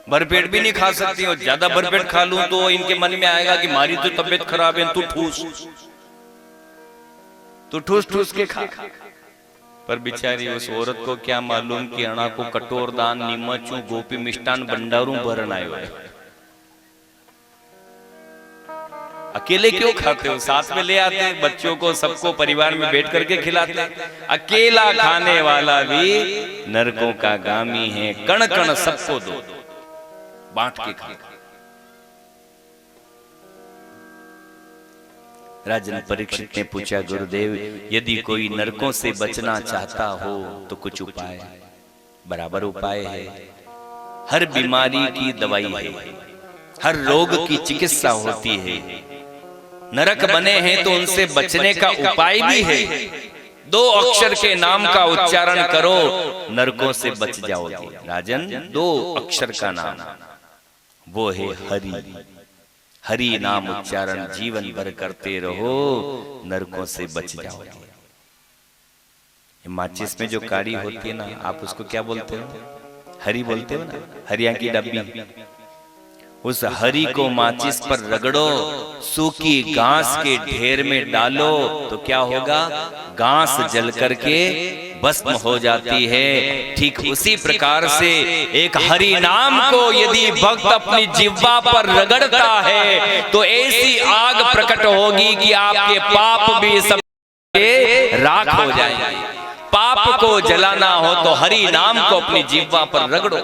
Speaker 1: भरपेट भी नहीं खा सकती हूँ। ज्यादा भरपेट खा लूं तो इनके मन में आएगा कि मारी तो तबीयत खराब है, तू ठूस। तो ठूस ठूस के खा। पर बिचारी उस औरत को क्या मालूम कि अणा को कटोर दान नीमचू गोपी मिष्टान भंडारू भरन आयो है। अकेले क्यों खाते हो, साथ में ले आते, बच्चों को सबको परिवार में बैठ करके खिलाते। अकेला खाने वाला भी नरकों का गामी है, कण कण सबको दो, बांट के खा। राजन परीक्षित ने पूछा, गुरुदेव यदि कोई नरकों से बचना चाहता हो तो कुछ उपाय? बराबर उपाय है। हर बीमारी की दवाई है, हर रोग की चिकित्सा होती है। नरक बने हैं तो उनसे बचने का उपाय भी है। 2 अक्षर के नाम का उच्चारण करो, नरकों से बच जाओगे। राजन 2 अक्षर का नाम, वो है हरि। हरि नाम उच्चारण जीवन भर करते रहो, नरकों से बच जाओगे। माचिस में जो काड़ी होती है ना, आप उसको क्या बोलते हो? हरी बोलते हो ना, हरिया की डब्बी। उस हरी को माचिस पर रगड़ो, सूखी घास के ढेर में डालो तो क्या होगा? घास जल करके भस्म हो जाती है। ठीक उसी प्रकार से एक हरि नाम को यदि भक्त अपनी जिह्वा पर रगड़ता है तो ऐसी आग प्रकट होगी कि आपके पाप भी सब राख हो जाएंगे। पाप को जलाना हो तो हरि नाम को अपनी जिह्वा पर रगड़ो।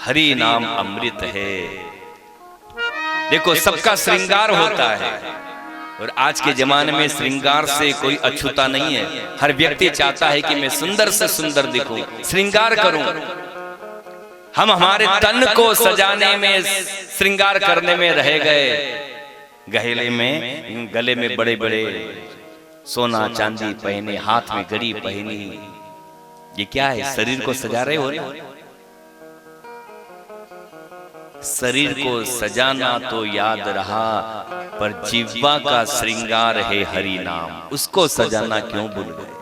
Speaker 1: हरि नाम अमृत है। देखो सबका श्रृंगार होता है, और आज के जमाने में श्रृंगार से कोई अछूता नहीं है। हर व्यक्ति चाहता है कि मैं सुंदर से सुंदर दिखूं, श्रृंगार करूं। हम हमारे तन को सजाने में, श्रृंगार करने में रह गए। गले में बड़े बड़े सोना चांदी पहने, हाथ में घड़ी पहनी। ये क्या है? शरीर को सजा रहे हो ना। शरीर को सजाना तो याद रहा, पर जिह्वा का श्रृंगार है हरि नाम, उसको सजाना क्यों भूल गए?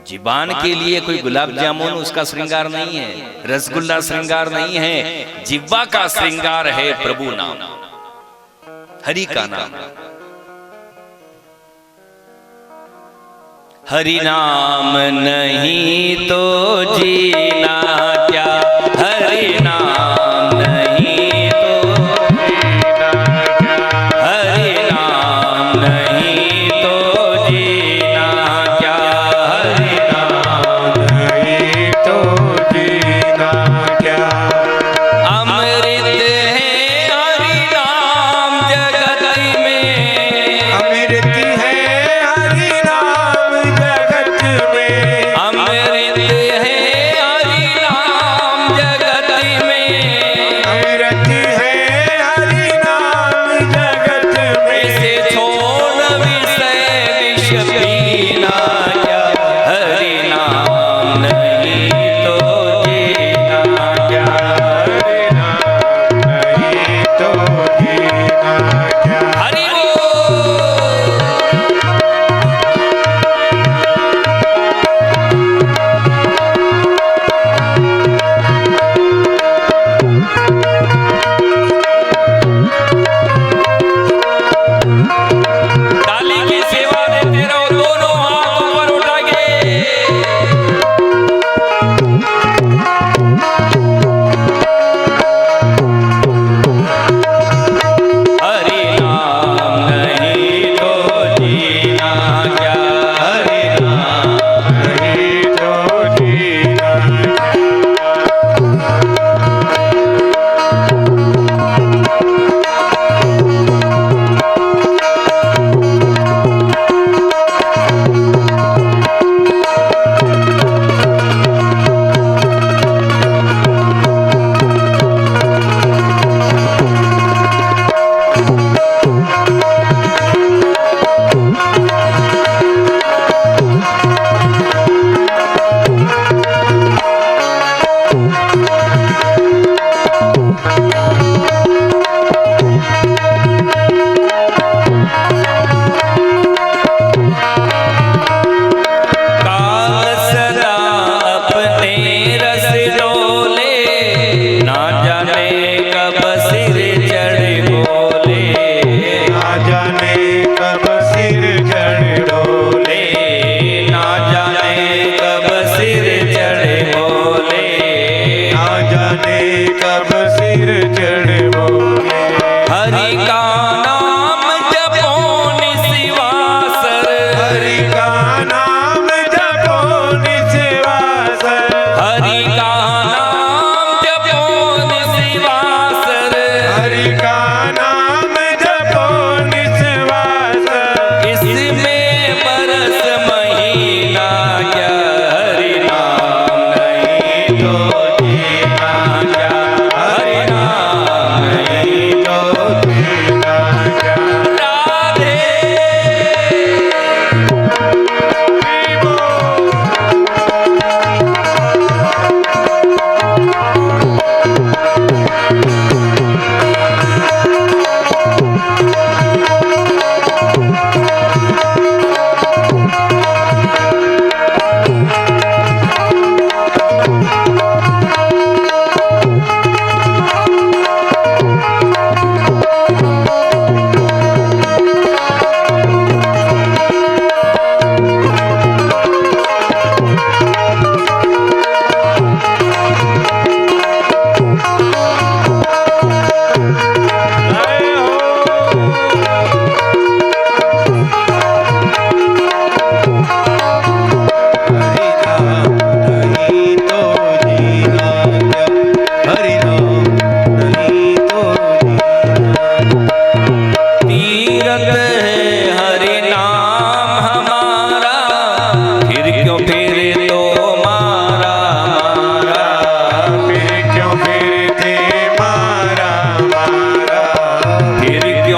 Speaker 1: जिबान के लिए कोई गुलाब जामुन उसका श्रृंगार नहीं है, रसगुल्ला श्रृंगार नहीं है। जिह्वा का श्रृंगार है प्रभु नाम, हरि का नाम। हरि नाम नहीं तो जीना क्या, हरि नाम नहीं तो जीना क्या, हरि नाम नहीं तो जीना क्या, हरि नाम नहीं तो जीना क्या। अमृत है हरि नाम जगत में,
Speaker 2: अमृत है हरि नाम जगत में,
Speaker 1: अमृत है हरि नाम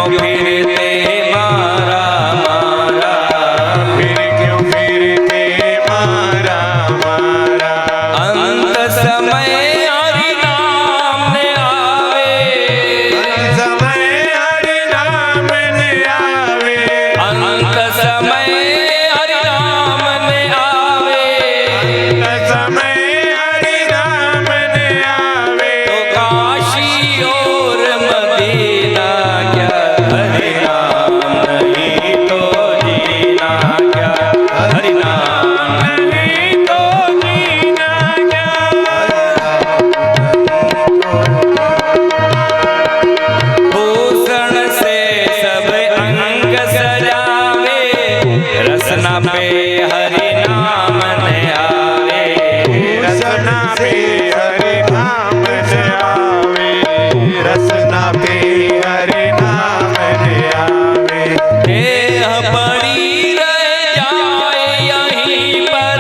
Speaker 1: क्यों फिरते मारा मारा,
Speaker 2: फिर क्यों फिरते मारा मारा।
Speaker 1: अंत समय हरि नाम ने आवे,
Speaker 2: समय हरि नाम ने आवे,
Speaker 1: अंत समय हरि नाम ने आवे,
Speaker 2: समय हरि नाम ने आवे।
Speaker 1: तो काशी और मदीना क्या, हरि नाम नहीं तो जीना क्या, हरि नाम नहीं तो जीना क्या। भूषण से सब अंग सजावे, रसना पे हरि नाम ने आवे,
Speaker 2: रसना पे हरि नाम ने आवे, रसना पे हरि नाम ने आवे।
Speaker 1: देह पड़ी रह जाए यहीं पर,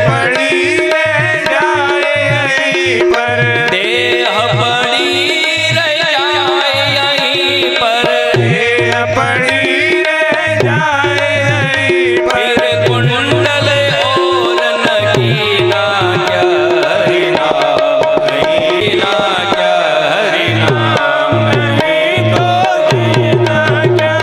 Speaker 2: पड़ी रह जाए यहीं पर,
Speaker 1: देह पड़ी रह जाए यहीं पर,
Speaker 2: पड़ी रह जाए यहीं पर।
Speaker 1: फिर कुंडल और नगीना क्या, हरि नाम नहीं ना क्या, हरि नाम नहीं तो जीना क्या, हरि नाम नहीं तो जीना क्या,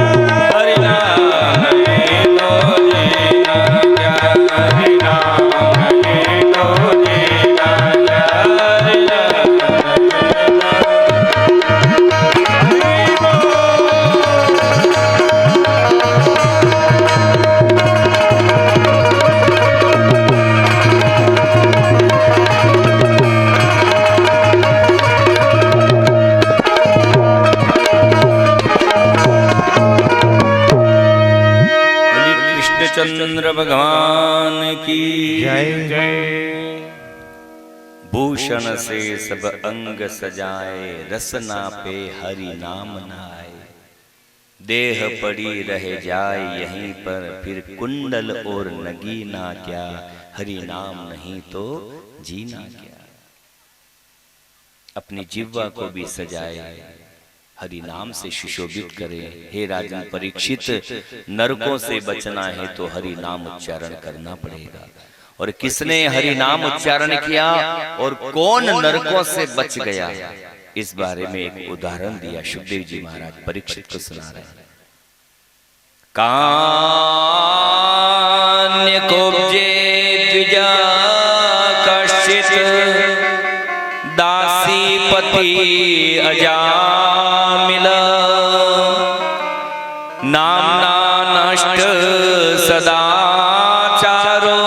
Speaker 1: हरि नाम नहीं तो जीना क्या, हरि बोली कृष्णचंद्र भगवान की
Speaker 2: जय जय।
Speaker 1: भूषण से सब अंग सजाए, रसना पे हरि नाम न आए, देह पड़ी रह जाए यहीं पर, फिर कुंडल और नगीना क्या, हरि नाम नहीं तो जीना क्या। अपनी जिह्वा को भी सजाए, हरि नाम से सुशोभित करे। हे राजन परीक्षित, नरकों से बचना है तो हरि नाम उच्चारण करना पड़ेगा। और किसने हरि नाम उच्चारण किया और कौन नरकों से बच गया, इस बारे में एक उदाहरण दिया सुखदेव जी महाराज परीक्षित को सुना रहे हैं। कान्य कुब्जे द्विजा कश्चित, दासीपति अजामिल, नामना नष्ट सदाचारो,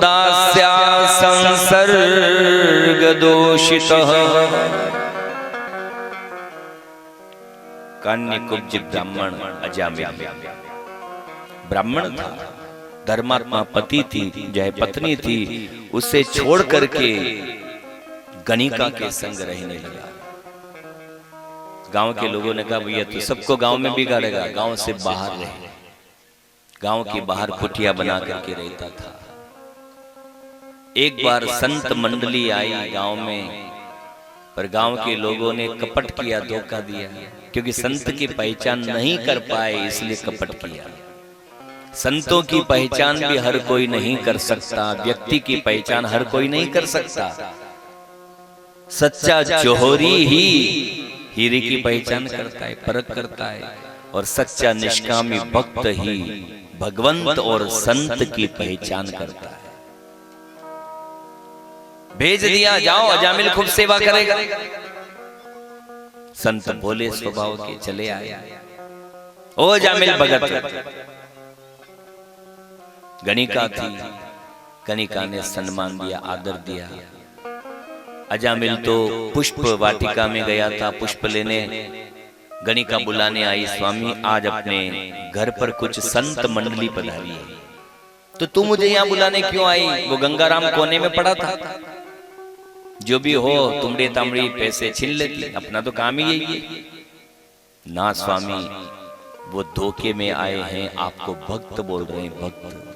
Speaker 1: दास्या संसर्ग दोषितः। कान्यकुब्ज ब्राह्मण अजामिल ब्राह्मण था, धर्मात्मा पति थी, जय पत्नी थी, उसे छोड़ करके गणिका के संग रहने लगा। गांव के लोगों ने कहा भैया तो सबको गांव में बिगाड़ेगा, गांव से बाहर रहे। गांव के बाहर कुटिया बना करके रहता था। एक बार संत मंडली आई गांव में, पर गांव के लोगों ने कपट किया, धोखा दिया, क्योंकि संत की पहचान नहीं कर पाए इसलिए कपट किया। संतों की पहचान भी हर कोई नहीं कर सकता, व्यक्ति की पहचान हर कोई नहीं कर सकता। सच्चा जोहरी ही हीरे की पहचान करता है, परख करता है, और सच्चा निष्कामी भक्त ही भगवंत और संत की पहचान करता है। भेज दिया, जाओ अजामिल खूब सेवा करेगा। संत भोले स्वभाव के चले आए। ओ अजामिल भगत, गणिका थी, गणिका ने सम्मान दिया, आदर दिया। अजामिल तो पुष्प वाटिका में गया था पुष्प लेने, गणिका बुलाने आई, स्वामी आज अपने घर पर कुछ संत मंडली पधारी है, तो तू मुझे यहाँ बुलाने क्यों आई? वो गंगाराम कोने में पड़ा था। जो भी हो तुमड़े तामड़ी पैसे छीन लेती, अपना तो काम ही यही है। ना स्वामी, वो धोखे में आए हैं, आपको भक्त बोल रहे हैं, भक्त।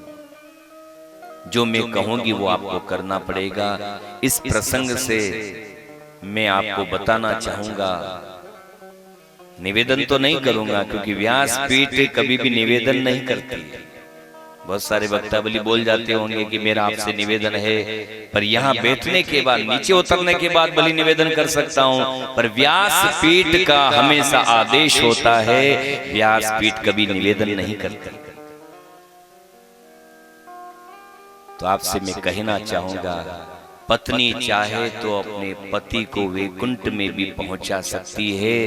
Speaker 1: जो मैं कहूंगी वो आपको करना पड़ेगा। इस प्रसंग से मैं आपको बताना चाहूंगा निवेदन तो नहीं करूंगा, क्योंकि व्यासपीठ कभी भी निवेदन नहीं करती। बहुत सारे वक्ता बलि बोल जाते होंगे कि मेरा आपसे निवेदन है, पर यहाँ बैठने के बाद, नीचे उतरने के बाद बलि निवेदन कर सकता हूँ, पर व्यासपीठ का हमेशा आदेश होता है, व्यासपीठ कभी निवेदन नहीं करती। तो आपसे मैं कहना चाहूंगा, पत्नी चाहे तो अपने पति को वैकुंठ में भी पहुंचा सकती है,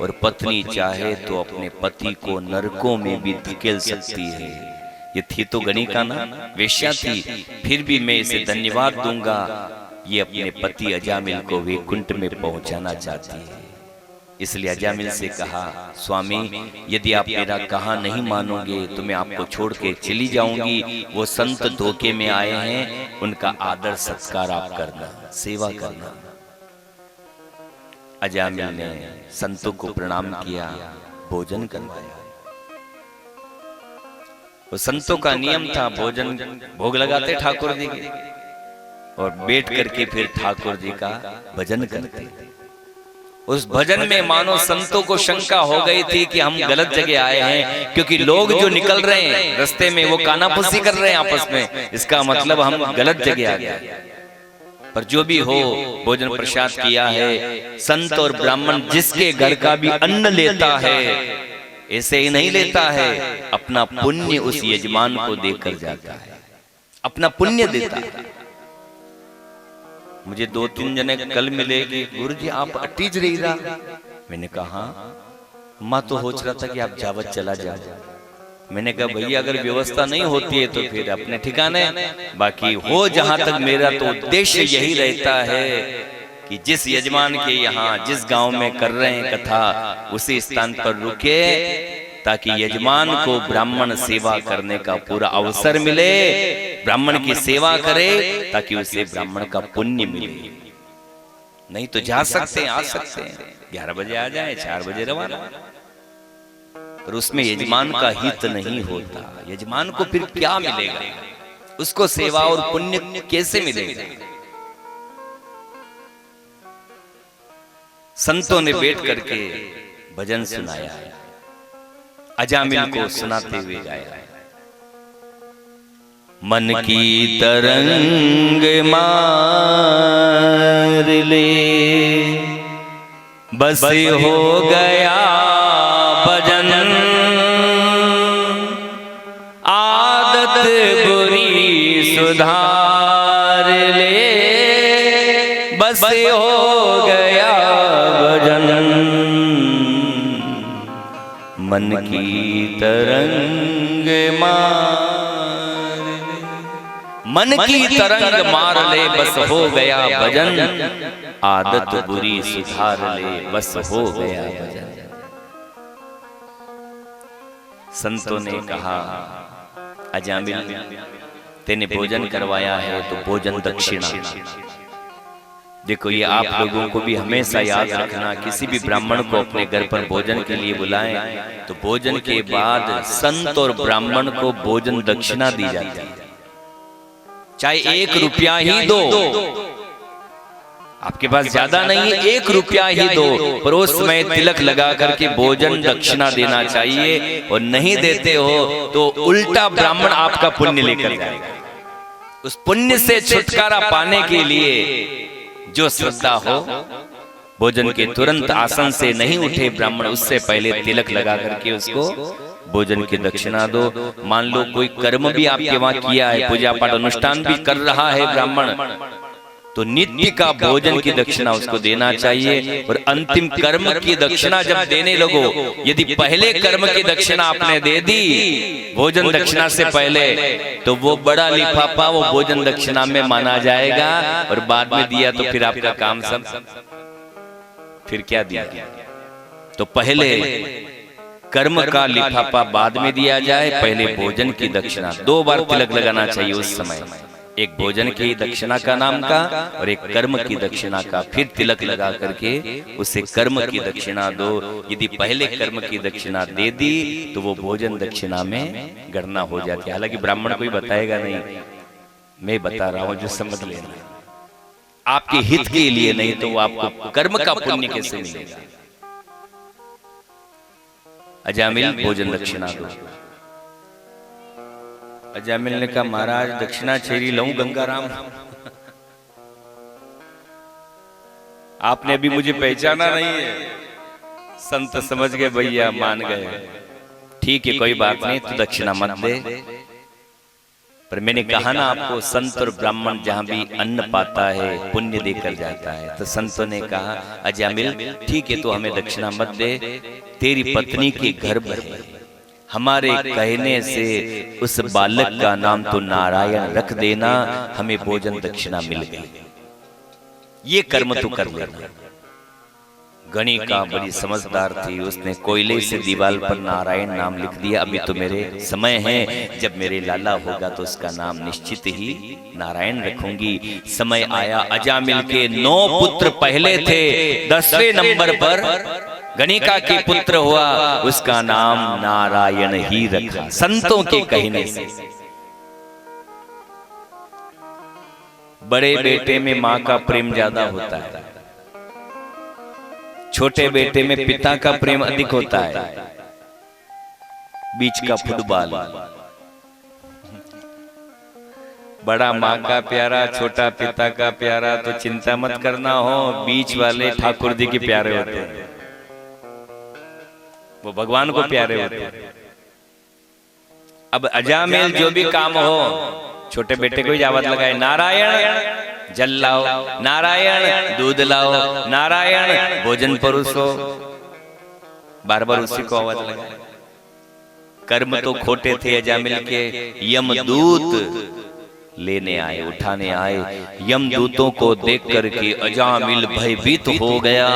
Speaker 1: और पत्नी चाहे तो अपने पति को नरकों में भी धकेल सकती है। ये थी तो गणिका ना, वेश्या थी, फिर भी मैं इसे धन्यवाद दूंगा, ये अपने पति अजामिल को वैकुंठ में पहुंचाना चाहती है। इसलिए अजामिल से कहा, स्वामी यदि आप मेरा कहा नहीं मानोगे तो मैं आपको छोड़ के चली जाऊंगी। वो संत धोखे में आए हैं, उनका आदर सत्कार आप करना, सेवा करना। अजामिल ने संतों को प्रणाम किया, भोजन करवाया। वो संतों का नियम था, भोजन भोग लगाते ठाकुर जी के, और बैठ करके फिर ठाकुर जी का भजन करते। उस भजन में मानो संतों को शंका हो गई थी कि हम गलत जगह आए हैं, क्योंकि लोग जो निकल रहे हैं रास्ते में वो कानाफूसी कर रहे हैं आपस में, इसका मतलब हम गलत जगह आ गए। पर जो भी हो, भोजन प्रसाद किया है। संत और ब्राह्मण जिसके घर का भी अन्न लेता है, ऐसे ही नहीं लेता है, अपना पुण्य उस यजमान को देकर जाता है, अपना पुण्य देता है। मुझे 2-3 जने कल मिले कि गुरु जी आप अटीज रही रहा। मैंने कहा माँ तो सोच रहा था कि आप जावत चला जाओ। मैंने कहा भैया अगर व्यवस्था नहीं होती है तो फिर अपने ठिकाने, बाकी हो जहां तक मेरा तो उद्देश्य यही रहता है कि जिस यजमान के यहाँ जिस गांव में कर रहे हैं कथा, उसी स्थान पर रुके, ताकि यजमान को ब्राह्मण सेवा करने का पूरा अवसर मिले, ब्राह्मण की सेवा करे, ताकि उसे ब्राह्मण का पुण्य मिले। नहीं तो जा सकते हैं, आ सकते हैं, 11 बजे आ जाए, 4 बजे रवाना, पर उसमें यजमान का हित नहीं होता। यजमान को फिर क्या मिलेगा, उसको सेवा और पुण्य कैसे मिलेगा। संतों ने बैठ करके भजन सुनाया, अजामिल को सुनाते हुए गाया। मन की तरंग मार ले, बस हो गया भजन, आदत बुरी सुधार ले, बस हो गया भजन। मन की तरंग मार ले, मन की तरंग मार ले, बस हो गया भजन, आदत बुरी सुधार ले, बस हो गया भजन। संतों ने कहा, अजामिल तेने भोजन करवाया है तो भोजन दक्षिणा। देखो ये आप लोगों को भी हमेशा याद रखना, किसी भी ब्राह्मण को अपने घर पर भोजन के लिए बुलाएं तो भोजन के बाद संत और ब्राह्मण को भोजन दक्षिणा दी जाती है, चाहे 1 रुपया ही दो। आपके पास ज्यादा नहीं है, 1 रुपया ही दो, पर उस समय तिलक लगा करके भोजन दक्षिणा देना चाहिए। और नहीं देते हो तो उल्टा ब्राह्मण आपका पुण्य लेकर जाएगा। उस पुण्य से छुटकारा पाने के लिए जो श्रद्धा हो, भोजन के तुरंत आसन से नहीं उठे ब्राह्मण, उससे पहले तिलक लगा करके उसको भोजन की दक्षिणा दो। मान लो कोई कर्म भी आपके वहां किया है, पूजा पाठ अनुष्ठान भी कर रहा है ब्राह्मण, तो नित्य का भोजन की दक्षिणा उसको देना चाहिए। और अंतिम कर्म की दक्षिणा जब देने लगो, यदि पहले कर्म की दक्षिणा आपने दे दी भोजन दक्षिणा से पहले, तो वो बड़ा लिफाफा वो भोजन दक्षिणा में माना जाएगा, और बाद में दिया तो फिर आपका काम सब फिर क्या दिया। तो पहले कर्म का लिफाफा बाद में दिया जाए, पहले भोजन की दक्षिणा। 2 बार तिलक लगाना चाहिए उस समय, एक भोजन की दक्षिणा का नाम का और एक कर्म की दक्षिणा का। फिर तिलक लगा करके उसे कर्म की दक्षिणा दो। यदि पहले कर्म की दक्षिणा दे दी तो वो भोजन दक्षिणा में गणना हो जाती है। हालांकि ब्राह्मण कोई बताएगा नहीं, मैं बता रहा हूं, जो समझ लेना, आपके हित के लिए, नहीं तो वो आपको कर्म का पुण्य कैसे मिलेगा। अजामिल भोजन दक्षिणा दो। अजामिल ने कहा महाराज दक्षिणा छेरी लऊं गंगाराम? आपने अभी मुझे पहचाना नहीं है। संत समझ गए भैया, मान गए, ठीक है कोई बात नहीं, तू दक्षिणा मत दे। पर मैंने कहा ना आपको, संत और ब्राह्मण जहां भी अन्न पाता है पुण्य देकर जाता है। तो संतों ने कहा अजामिल ठीक है, तो हमें दक्षिणा मत दे, तेरी पत्नी के गर्भ है, हमारे कहने से उस बालक का नाम तो नारायण रख देना, हमें भोजन दक्षिणा मिल गई, ये कर्म तो कर लेना। गणिका बड़ी समझदार थी, उसने कोयले से दीवार पर नारायण नाम लिख दिया। अभी तो मेरे समय है, जब मेरे लाला होगा तो उसका नाम निश्चित ही नारायण रखूंगी। समय आया, अजामिल के 9 पुत्र पहले थे, 10वें नंबर पर गणिका के पुत्र हुआ, उसका नाम नारायण ही रखा संतों के कहने से। बड़े बेटे में मां का प्रेम ज्यादा होता है, छोटे बेटे में पिता का प्रेम अधिक होता है। बीच का फुटबॉल, बड़ा माँ का प्यारा, छोटा पिता का प्यारा, तो चिंता मत करना हो, बीच वाले ठाकुर जी के प्यारे होते हैं, वो भगवान को प्यारे होते हैं। अब अजामिल जो भी काम हो, छोटे बेटे को ही आवाज लगाए, नारायण जल लाओ, नारायण दूध लाओ, नारायण भोजन परोसो, बार बार उसी को आवाज लगाए। कर्म तो खोटे थे अजामिल के, यमदूत लेने आए, उठाने आए। यमदूतों को देख करके अजामिल भयभीत हो गया,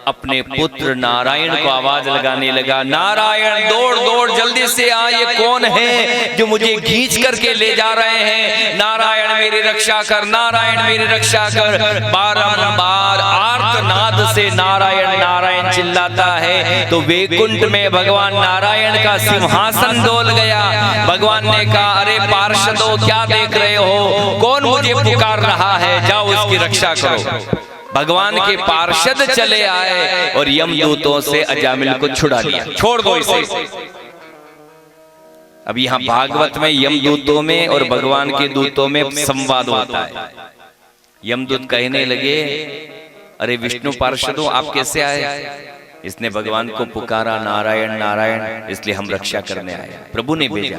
Speaker 1: अपने पुत्र नारायण को आवाज लगाने लगा, नारायण दौड़ दौड़ जल्दी से आ, ये कौन है जो मुझे खींच करके ले जा रहे हैं? नारायण मेरी रक्षा कर, नारायण मेरी रक्षा कर। बारंबार आर्तनाद से नारायण नारायण चिल्लाता है, तो वैकुंठ में भगवान नारायण का सिंहासन डोल गया। भगवान ने कहा, अरे पार्षदों क्या देख रहे हो, कौन मुझे पुकार रहा है, जाओ उसकी रक्षा करो। भगवान के पार्षद चले आए और यमदूतों से अजामिल को छुड़ा लिया, छोड़ दो इसे। अब यहाँ भागवत में यमदूतों में और भगवान के दूतों में संवाद होता है। यमदूत कहने लगे, अरे विष्णु पार्षदों आप कैसे आए? इसने भगवान को पुकारा नारायण नारायण, इसलिए हम रक्षा करने आए, प्रभु ने भेजा।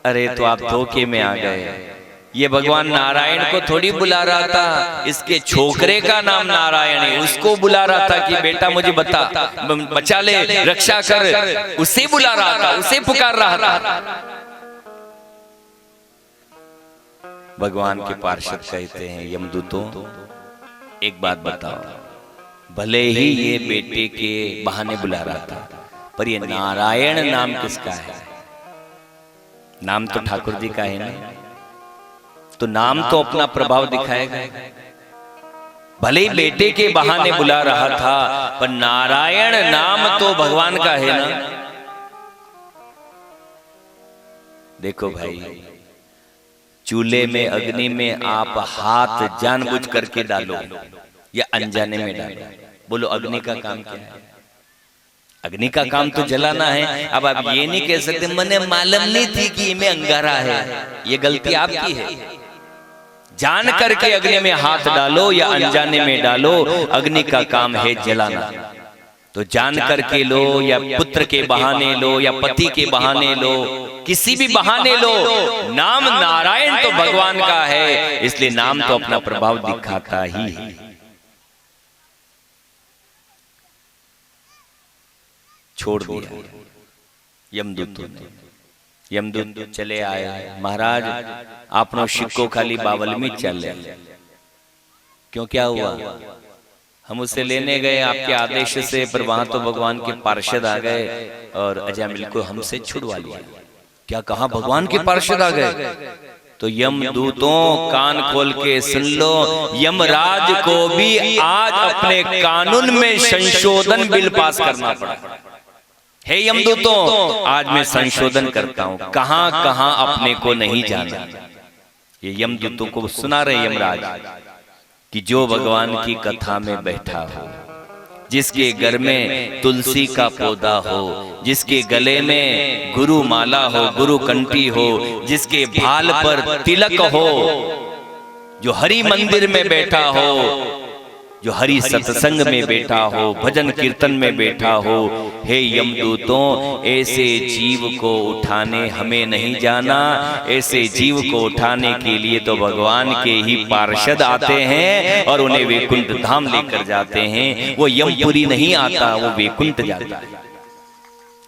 Speaker 1: अरे तो आप धोखे में आ गए, ये भगवान नारायण को थोड़ी बुला रहा था, इसके छोकरे का नाम नारायण है, उसको बुला रहा था कि बेटा मुझे बचा ले, रक्षा कर, उसे बुला रहा था, उसे पुकार रहा था। भगवान के पार्षद कहते हैं, यमदूतों एक बात बताओ, भले ही ये बेटे के बहाने बुला रहा था, पर ये नारायण नाम किसका है? नाम तो ठाकुर जी का है ना, तो नाम तो अपना प्रभाव दिखाएगा। भले ही बेटे के बहाने बुला रहा था, पर नारायण नाम तो भगवान का है ना। देखो भाई, चूल्हे में अग्नि में आप हाथ जानबूझ करके डालो या अनजाने में डालो, बोलो अग्नि का काम क्या है? अग्नि का काम तो जलाना है। अब आप ये नहीं कह सकते मैंने मालूम नहीं थी कि इसमें अंगारा है, ये गलती आपकी है। जान करके अग्नि में हाथ डालो या अनजाने में डालो, अग्नि का काम है जलाना। तो जान करके लो या पुत्र के बहाने लो या पति के बहाने लो, किसी भी बहाने लो, नाम नारायण तो भगवान का है, इसलिए नाम तो अपना प्रभाव दिखाता ही है। छोड़ दिया यमदूतों ने। यमदूत चले आए, महाराज आपनो शिक्को खाली बावल में चले, क्यों क्या हुआ? हम उसे लेने गए आपके आदेश से, पर वहां तो भगवान के पार्षद आ गए और अजामिल को हमसे छुड़वा लिया। क्या कहा? भगवान के पार्षद आ गए? तो यमदूतों कान खोल के सुन लो, यमराज को भी आज अपने कानून में संशोधन बिल पास करना पड़ा। हे यमदूतों, आज मैं संशोधन करता हूं, कहां कहां अपने को नहीं जाना। ये यमदूतों को सुना रहे यमराज कि जो भगवान की कथा में बैठा हो जिसके घर में तुलसी का पौधा हो, जिसके गले में गुरु माला हो, गुरु कंठी हो, जिसके भाल पर तिलक हो, जो हरि मंदिर में बैठा हो, जो हरि सत्संग में बैठा हो, भजन कीर्तन में बैठा हो, हे यमदूतों, ऐसे जीव को उठाने हमें नहीं जाना। ऐसे जीव को उठाने के लिए तो भगवान के ही पार्षद आते हैं और उन्हें वैकुंठ धाम लेकर जाते हैं। वो यमपुरी नहीं आता, वो वैकुंठ जाता है।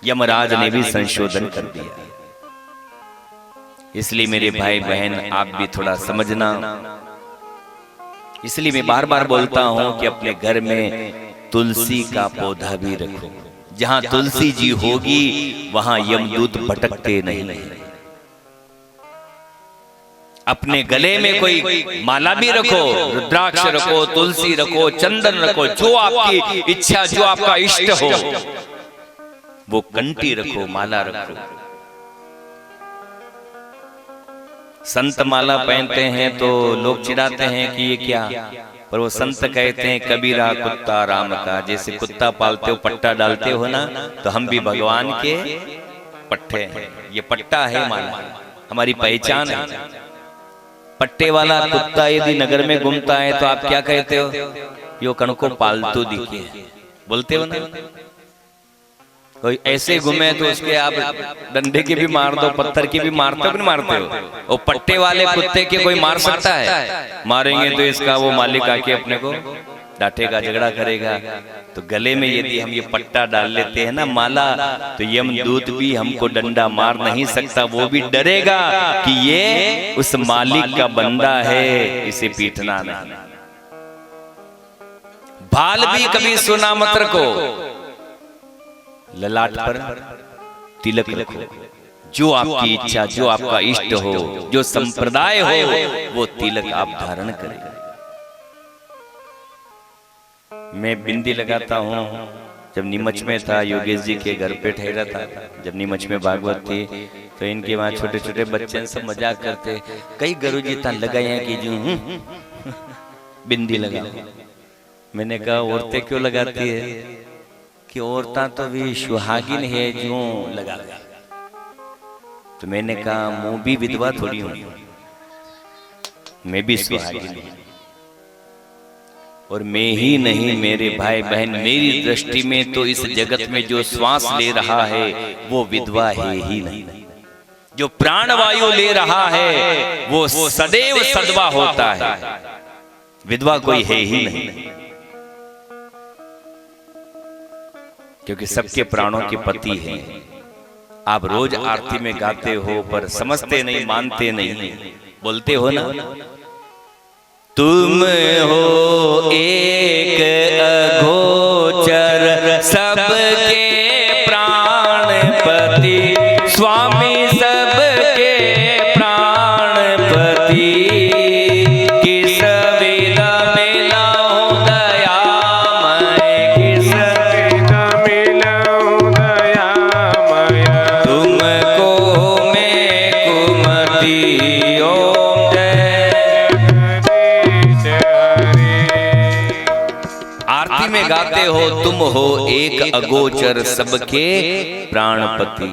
Speaker 1: यमराज ने भी संशोधन कर दिया। इसलिए मेरे भाई बहन, आप भी थोड़ा समझना। इसलिए मैं बार बार बोलता हूं कि अपने घर में तुलसी का पौधा भी रखो। जहां तुलसी जी होगी वहां यमदूत भटकते नहीं। अपने गले में कोई माला भी रखो, रुद्राक्ष रखो, तुलसी रखो, चंदन रखो, जो आपकी इच्छा, जो आपका इष्ट हो, वो कंठी रखो, माला रखो। संत माला पहनते हैं तो लोग चिढ़ाते हैं कि ये क्या, पर वो संत कहते हैं कबीरा कुत्ता राम का। जैसे कुत्ता पालते हो, पट्टा डालते हो ना, तो हम भी भगवान के पट्टे हैं। ये पट्टा है माला, हमारी पहचान है। पट्टे वाला कुत्ता यदि नगर में घूमता है तो आप क्या कहते हो? यो कनको पालतू दिखे, बोलते हो ना। कोई ऐसे घूमे तो उसके आप डंडे के भी मार दो, पत्थर के भी मारते हो कि नहीं मारते हो? वो पट्टे वाले कुत्ते के कोई मार सकता है? मारेंगे तो इसका वो मालिक आके अपने को डांटेगा, झगड़ा करेगा। तो गले में यदि हम ये पट्टा डाल लेते हैं ना, माला, तो यमदूत भी हमको डंडा मार नहीं सकता। वो भी डरेगा कि ये उस मालिक का बंदा है, इसे पीटना नहीं। भाल भी कभी सुना मत रखो, ललाट पर तिलक रखो। जो आपकी इच्छा, जो आपका इष्ट हो, जो संप्रदाय हो, वो तिलक आप धारण करें। मैं बिंदी लगाता हूँ। जब नीमच में था, योगेश जी के घर पे ठहरा था, जब नीमच में भागवत थी, तो इनके वहां छोटे छोटे बच्चे सब मजाक करते, कई गुरुजी ता लगाए हैं कि जो बिंदी लगा। मैंने कहा औरतें क्यों लगाती है? कि औरतां तो भी सुहागिन है, जो लगा। तो मैंने कहा मुंह भी विधवा थोड़ी हूं, मैं भी सुहागिन हूं। और मैं ही नहीं मेरे भाई बहन, मेरी दृष्टि में तो इस जगत में जो श्वास ले रहा है वो विधवा है ही नहीं। जो प्राणवायु ले रहा है वो सदैव सदवा होता है, विधवा कोई है ही नहीं। क्योंकि सबके प्राणों के पति हैं। आप रोज आरती में गाते हो पर समझते नहीं, मानते नहीं, बोलते हो ना, तुम हो एक अगोचर सबके प्राणपति, स्वामी सबके प्राणपति, किस विधा मिलाऊं दयामय, किस
Speaker 2: विधा मिलाऊं दयामय,
Speaker 1: तुमको मैं कुमति ओम जय। आरती में गाते हो तुम हो एक अगोचर सबके प्राणपति।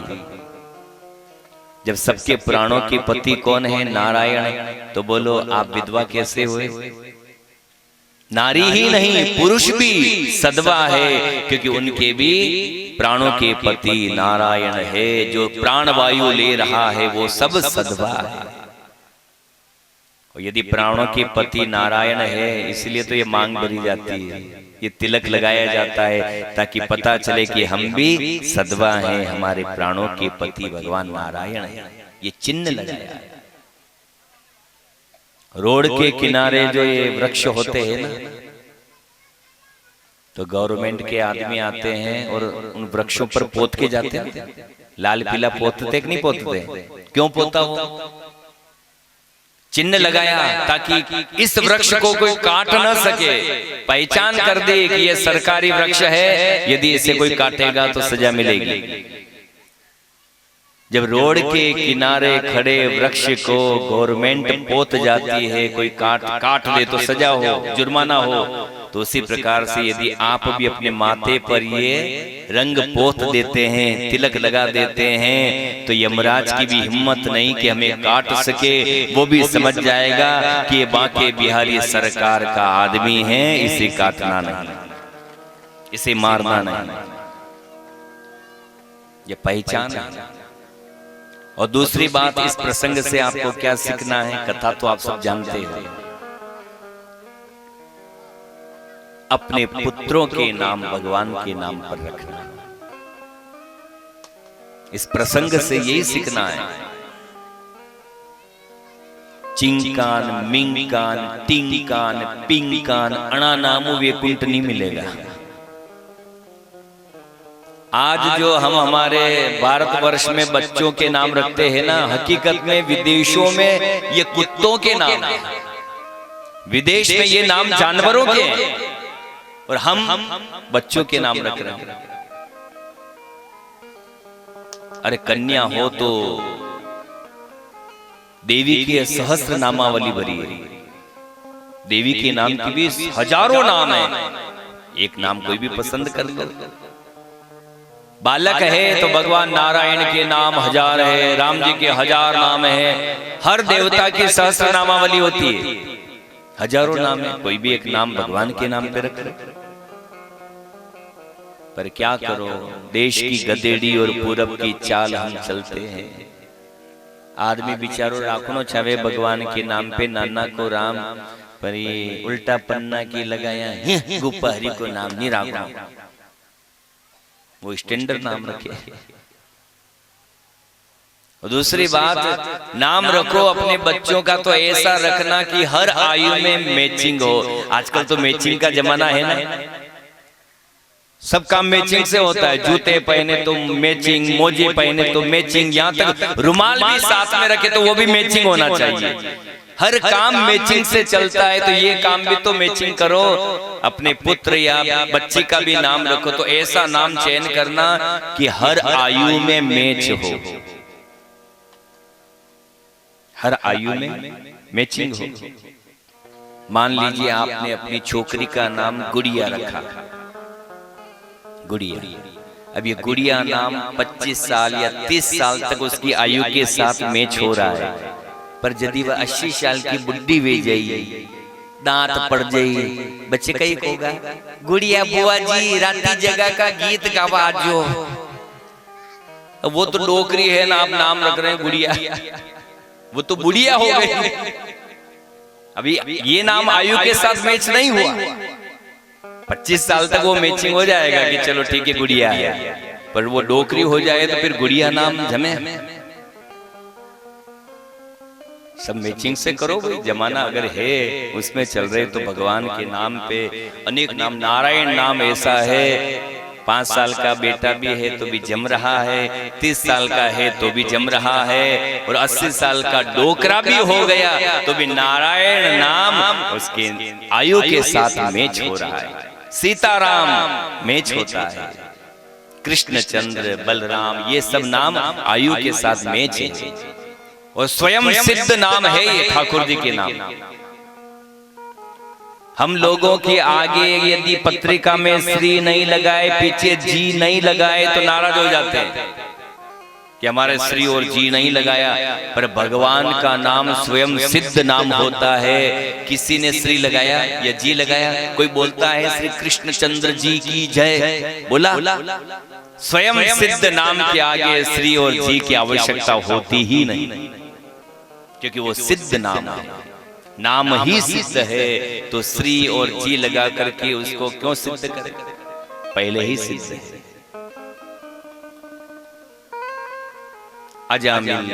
Speaker 1: जब सबके प्राणों के पति कौन है? नारायण। तो बोलो आप विधवा कैसे हुए? नारी ही नहीं, पुरुष भी सदवा है, क्योंकि उनके भी प्राणों के पति नारायण है। जो प्राणवायु ले रहा है वो सब सदवा है। और यदि प्राणों के पति नारायण है, इसलिए तो ये मांग भरी जाती है, ये तिलक लगाया जाता है, ताकि पता चले कि हम भी सदवा हैं, हमारे प्राणों के पति भगवान नारायण है। ये चिन्ह लगाया है। रोड के किनारे जो ये वृक्ष होते हैं ना, तो गवर्नमेंट के आदमी आते हैं और उन वृक्षों पर पोत के जाते हैं। लाल पीला पोतते कि नहीं पोतते? क्यों पोता हो? चिन्ह लगाया ताकि इस वृक्ष को कोई काट न सके, पहचान कर दे कि यह सरकारी वृक्ष है, यदि इसे कोई काटेगा तो सजा मिलेगी। जब रोड के किनारे खड़े वृक्ष को गवर्नमेंट पोत जाती है, कोई काट दे तो सजा हो, जुर्माना हो, तो उसी प्रकार से यदि आप भी अपने माथे पर ये रंग पोत देते हैं, तिलक लगा देते हैं, तो यमराज की भी हिम्मत नहीं कि हमें काट सके। वो भी समझ जाएगा कि ये बांके बिहारी सरकार का आदमी है, इसे काटना नहीं, इसे मारना नहीं, ये पहचान है। और दूसरी बात, इस प्रसंग से आपको क्या सीखना है, कथा तो आप सब जानते हैं। अपने पुत्रों के नाम भगवान के नाम पर रखना, इस प्रसंग से यही सीखना है। चिंकान, मिंकान, टिंकान, पिंकान, अणा नामु वैकुंठ नहीं मिलेगा। आज जो हम हमारे भारतवर्ष में बच्चों के नाम रखते हैं ना, हकीकत में विदेशों में ये कुत्तों के नाम है, विदेश में ये नाम जानवरों के हैं, और हम बच्चों के नाम रख रहे हैं। अरे कन्या हो तो देवी की सहस्त्र नामावली भरी है, देवी के नाम की भी हजारों नाम है, एक नाम कोई भी पसंद कर लो। बालक है तो भगवान नारायण के नाम 1000 है, राम जी के 1000 नाम है, हर देवता की सहस्त्र नामावली होती है, हजारों नाम है, कोई भी एक नाम भगवान के नाम पे रख रहे। पर क्या करो, देश की गधेड़ी और पूरब की चाल हम चलते हैं। आदमी बिचारो राखनो छावे भगवान के नाम पे, नाना को राम, पर ये उल्टा पन्ना की लगाया गुप्पहरी को नाम नहीं राखो, वो स्टैंडर्ड नाम रखे। और दूसरी बात, नाम रखो अपने बच्चों का तो ऐसा रखना कि हर आयु में मैचिंग हो। आजकल तो मैचिंग का जमाना है ना, सब काम मैचिंग से होता है, जूते पहने तो मैचिंग, मोजे पहने तो मैचिंग, यहाँ तक रुमाल भी साथ में रखे तो वो भी मैचिंग होना चाहिए। हर काम मैचिंग से चलता है, तो ये काम भी तो मैचिंग करो। अपने पुत्र या बच्ची का भी नाम रखो तो ऐसा नाम चयन करना कि हर आयु में मैच हो, हर आयु में मैचिंग हो। मान लीजिए आपने अपनी छोकरी का नाम गुड़िया रखा, गुड़िया, अब ये गुड़िया नाम 25 साल या 30 साल तक उसकी आयु के साथ मैच हो रहा है, पर यदि वह 80 साल की बुढ़ी वे जाइए, दांत पड़ जाइए, बच्चे का ही होगा गुड़िया बुआ जी राती जगह का गीत गावा जो, वो तो डोकरी है ना, आप नाम रख रहे हैं गुड़िया, वो तो बुढ़िया हो गई। अभी ये नाम आयु के साथ मैच नहीं हुआ, 25 साल तक वो मैचिंग हो जाएगा कि चलो ठीक है गुड़िया है, पर वो डोकरी हो जाए तो फिर गुड़िया नाम जमे। सब मैचिंग से करो भाई, जमाना अगर है उसमें चल रहे तो भगवान के नाम पे अनेक नाम। नारायण नाम ऐसा है, 5 साल का बेटा भी है तो भी जम रहा है, 30 साल का है तो भी जम रहा है, और 80 साल का डोकरा भी हो गया तो भी नारायण नाम उसके आयु के साथ मैच हो रहा है। सीताराम मैच होता है, कृष्णचंद्र, बलराम, ये सब नाम आयु के साथ मैच है, और स्वयं सिद्ध नाम है ये ठाकुर जी के नाम। हम लोगों के आगे यदि पत्रिका में श्री नहीं लगाए, पीछे जी नहीं लगाए तो नाराज हो जाते हैं कि हमारे श्री और जी नहीं लगाया, पर भगवान का नाम स्वयं सिद्ध नाम होता है। किसी ने श्री लगाया या जी लगाया, कोई बोलता है श्री कृष्णचंद्र जी की जय, बोला, स्वयं सिद्ध नाम के आगे श्री और जी की आवश्यकता होती ही नहीं, क्योंकि वो सिद्ध नाम है, नाम ही सिद्ध है, तो श्री और जी लगा करके उसको क्यों सिद्ध करें, पहले ही सिद्ध है। अजामिल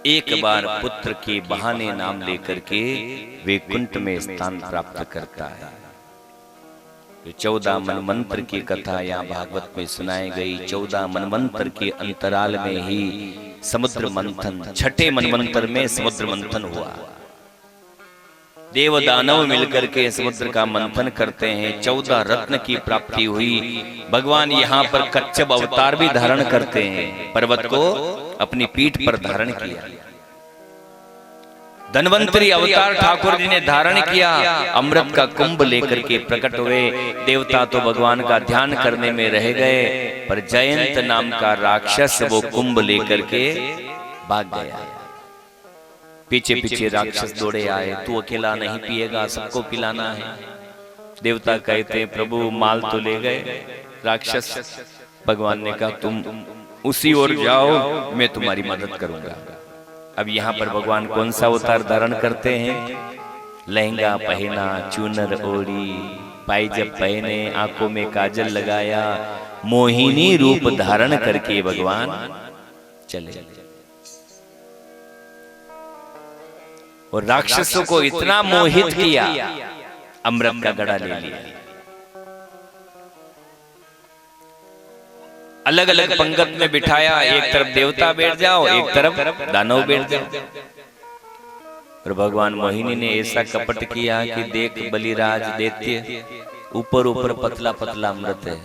Speaker 1: एक बार पुत्र के बहाने नाम लेकर के वैकुंठ में स्थान प्राप्त करता है। 14 मनवंतर की कथा यहाँ भागवत में सुनाई गई। 14 मनवंतर के अंतराल में ही समुद्र मंथन, छठे मनवंतर में समुद्र मंथन हुआ। देव दानव मिलकर के समुद्र का मंथन करते हैं, 14 रत्न की प्राप्ति हुई। भगवान यहाँ पर कच्छप अवतार भी धारण करते हैं, पर्वत को अपनी पीठ पर धारण किया। धन्वंतरी अवतार ठाकुर जी ने धारण किया, अमृत का कुंभ लेकर के प्रकट हुए। देवता तो भगवान का ध्यान करने में रह गए, पर जयंत नाम का राक्षस वो कुंभ लेकर के भाग गया। पीछे पीछे राक्षस दौड़े आए, तू अकेला नहीं पिएगा, सबको पिलाना है। देवता कहते हैं प्रभु माल तो ले गए राक्षस। भगवान ने कहा तुम उसी ओर जाओ, मैं तुम्हारी मदद करूंगा। अब यहाँ पर भगवान कौन सा अवतार धारण करते हैं? लहंगा पहना, चूनर ओढ़ी, पायजब पहने, आंखों में काजल लगाया, मोहिनी रूप धारण करके भगवान चले। और राक्षसों को इतना मोहित किया, अमृत का गड़ा ले लिया। अलग अलग पंगत में बिठाया, एक तरफ देवता बैठ जाओ, एक तरफ दानव बैठ जाओ। और भगवान मोहिनी ने ऐसा कपट किया कि देख बलिराज दैत्य, ऊपर ऊपर पतला पतला अमृत है,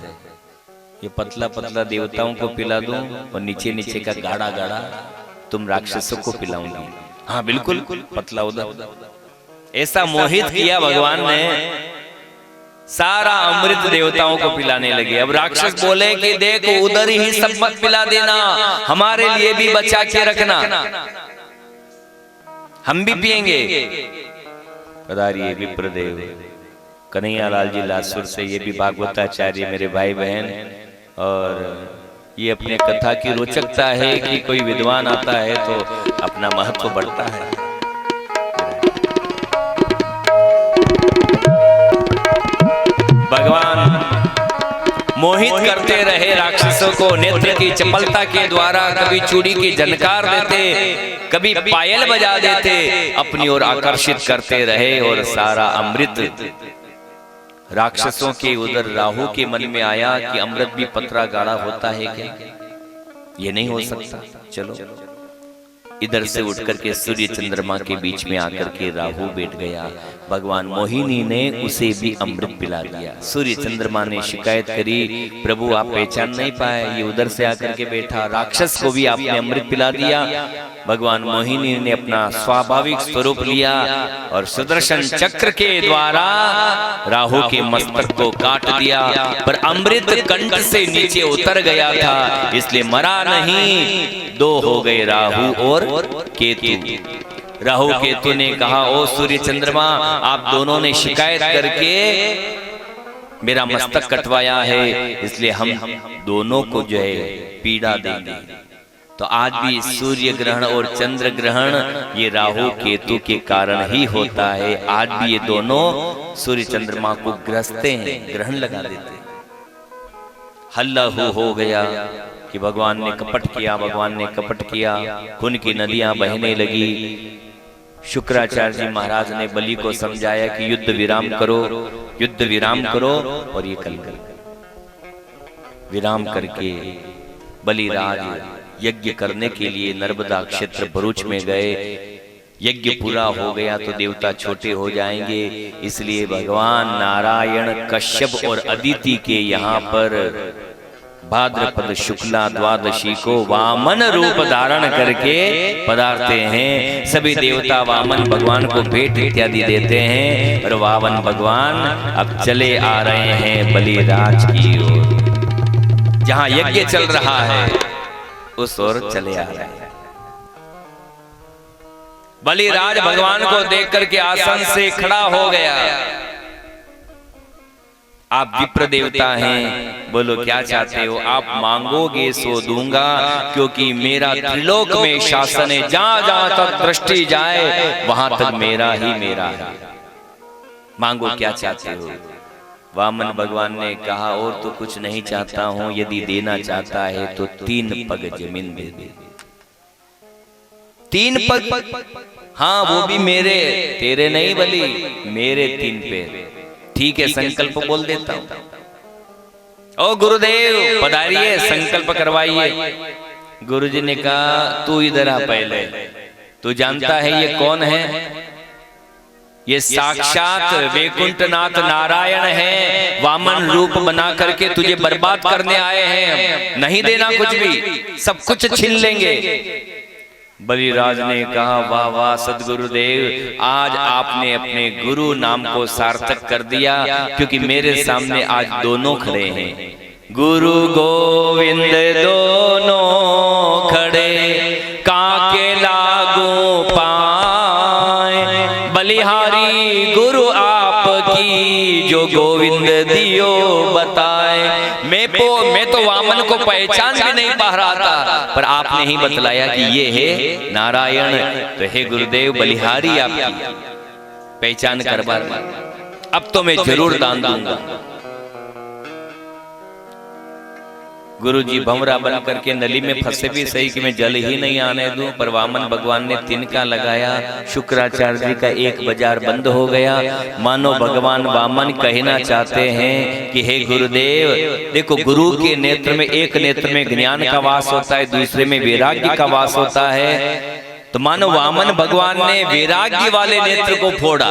Speaker 1: ये पतला पतला देवताओं को पिला दूं और नीचे नीचे का गाढ़ा गाढ़ा तुम राक्षसों को पिलाऊंगी। हाँ बिल्कुल, पतला उधर। ऐसा मोहित किया भगवान ने, सारा अमृत देवताओं को पिलाने लगे। अब राक्षस बोले कि देखो उधर ही सब मत पिला देना, हमारे लिए भी बचा के रखना, हम भी पिएंगे। पधारिए विप्रदेव। कन्हैयालाल जी लासुर से, ये भी भागवताचार्य मेरे भाई बहन, और ये अपने कथा की रोचकता है कि कोई विद्वान आता है तो अपना महत्व बढ़ता है। भगवान मोहित करते रहे राक्षसों को, नेत्र की चपलता के द्वारा कभी चूड़ी की झनकार देते, कभी पायल बजा देते, अपनी ओर आकर्षित करते रहे। और सारा अमृत राक्षसों के उधर राहु के मन में आया कि अमृत भी पतरा गाढ़ा होता है क्या? ये नहीं हो सकता। चलो इधर से उठकर के सूर्य चंद्रमा के बीच में आकर के राहु बैठ गया। भगवान मोहिनी ने उसे भी अमृत पिला दिया। सूर्य चंद्रमा ने शिकायत करी, प्रभु आप पहचान नहीं पाए, ये उधर से आकर के बैठा, राक्षस को भी आपने अमृत पिला दिया। भगवान मोहिनी ने अपना स्वाभाविक स्वरूप लिया और सुदर्शन चक्र के द्वारा राहु के मस्तक को काट दिया, पर अमृत कंठ से नीचे उतर गया था, इसलिए मरा नहीं। दो हो गए राहु और केतु। राहु केतु ने कहा ओ सूर्य चंद्रमा, आप दोनों ने शिकायत करके मेरा मस्तक कटवाया है, इसलिए हम दोनों को जो है पीड़ा देंगे। तो आज भी सूर्य ग्रहण और चंद्र ग्रहण ये राहु केतु के कारण ही होता है। आज भी ये दोनों सूर्य चंद्रमा को ग्रसते हैं, ग्रहण लगा देते हैं। हल्ला हो गया कि भगवान ने कपट किया, भगवान ने कपट किया। खून की नदियां बहने लगी। शुक्राचार्य जी महाराज ने बलि को समझाया कि युद्ध विराम करो, युद्ध विराम करो, और ये कल विराम करके बलिराज यज्ञ करने के लिए नर्मदा क्षेत्र भरूच में गए। यज्ञ पूरा हो गया तो देवता छोटे हो जाएंगे, इसलिए भगवान नारायण कश्यप और अदिति के यहाँ पर भाद्रपद शुक्ला द्वादशी को वामन रूप धारण करके पधारते हैं। सभी देवता वामन भगवान को भेंट इत्यादि देते हैं, और वामन भगवान अब चले आ रहे हैं बलिराज की ओर। जहाँ यज्ञ चल रहा है उस ओर चले आ रहे हैं। बलिराज भगवान को देख करके आसन से खड़ा हो गया। आप विप्र देवता हैं, बोलो क्या चाहते हो? आप मांगोगे सो दूंगा, क्योंकि मेरा त्रिलोक में शासन है। जहां जहां तक दृष्टि जाए वहां तक मेरा ही मेरा है। मांगो क्या चाहते हो? वामन भगवान ने कहा और तो कुछ नहीं चाहता हूं, यदि देना चाहता है तो 3 पग जमीन दे दे। 3 पग? हाँ वो भी मेरे, तेरे नहीं बलि, मेरे 3 पैर। ठीक है संकल्प बोल देता हूं। ओ गुरुदेव पधारिए, संकल्प करवाइए। गुरुजी ने कहा तू इधर आ, पहले तू जानता है ये कौन है? ये साक्षात वैकुंठनाथ नारायण है, वामन रूप बना करके तुझे बर्बाद करने आए हैं, नहीं देना कुछ भी, सब कुछ छीन लेंगे। बलिराज ने कहा वाह वाह सदगुरुदेव, आज आपने अपने गुरु नाम को सार्थक कर दिया, क्योंकि मेरे सामने आज दोनों खड़े हैं, गुरु गोविंद दोनों खड़े, काके लागू पाए, बलिहारी गुरु आपकी जो गोविंद दियो बताए। मैं तो वामन को पहचान भी नहीं पा रहा था, पर आपने ही बतलाया कि ये है नारायण, तो हे गुरुदेव बलिहारी आपकी पहचान करवा दी, अब तो मैं जरूर दान दूंगा। गुरुजी भंवरा बन करके नली में फंसे भी सही कि मैं जल ही नहीं आने दूं, पर वामन भगवान ने तिनका लगाया, शुक्राचार्य जी का एक बाजार बंद हो गया। मानो भगवान वामन कहना चाहते हैं कि हे गुरुदेव देखो, गुरु के नेत्र में एक नेत्र में ज्ञान का वास होता है, दूसरे में वैराग्य का वास होता है। तो मानो वामन भगवान ने वैराग्य वाले नेत्र को फोड़ा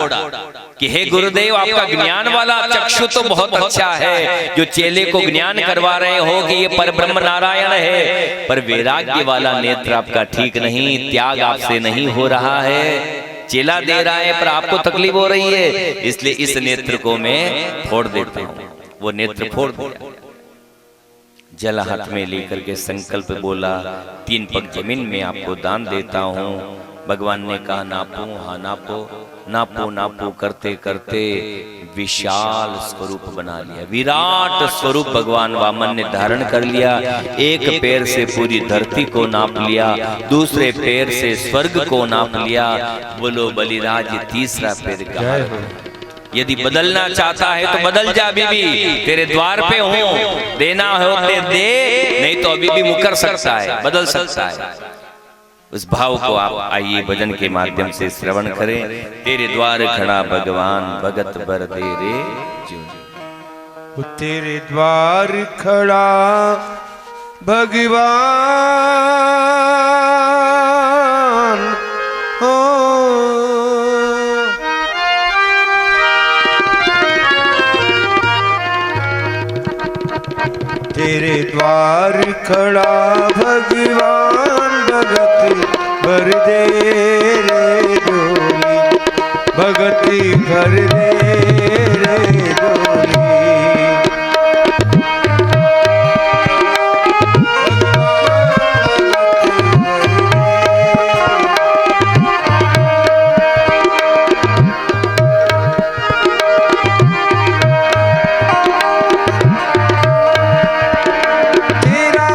Speaker 1: कि हे गुरुदेव आपका ज्ञान वाला चक्षु तो बहुत अच्छा है, जो चेले को ज्ञान करवा रहे हो कि ये परब्रह्म नारायण है, पर वैराग्य वाला नेत्र आपका ठीक नहीं, त्याग आपसे नहीं हो रहा है, चेला दे रहा है पर आपको तकलीफ हो रही है, इसलिए इस नेत्र को मैं फोड़ देता हूँ। वो नेत्र फोड़ दिया, जल हाथ में लेकर के संकल्प बोला, 3 पग जमीन में आपको दान देता हूँ। भगवान ने कहा नापो, हाँ नापो, नापो नापो करते करते विशाल स्वरूप बना लिया, विराट स्वरूप भगवान वामन ने धारण कर लिया। एक पैर से पूरी धरती को नाप लिया, दूसरे पैर से स्वर्ग को नाप लिया। बोलो बलिराज तीसरा पैर कहाँ है? यदि बदलना चाहता है तो बदल जा, अभी भी तेरे द्वार पे हूं, देना हो दे, नहीं तो अभी भी मुकर सकता है, बदल सकता है। उस भाव को आप आइए भजन के माध्यम से श्रवण करें। तेरे द्वार खड़ा भगवान, भगत बर दे रे जीवन।
Speaker 2: तेरे द्वार खड़ा भगवान, हो तेरे द्वार खड़ा भगवान, भगत भर दे रे डोली, भगति भर दे रे डोली। तेरा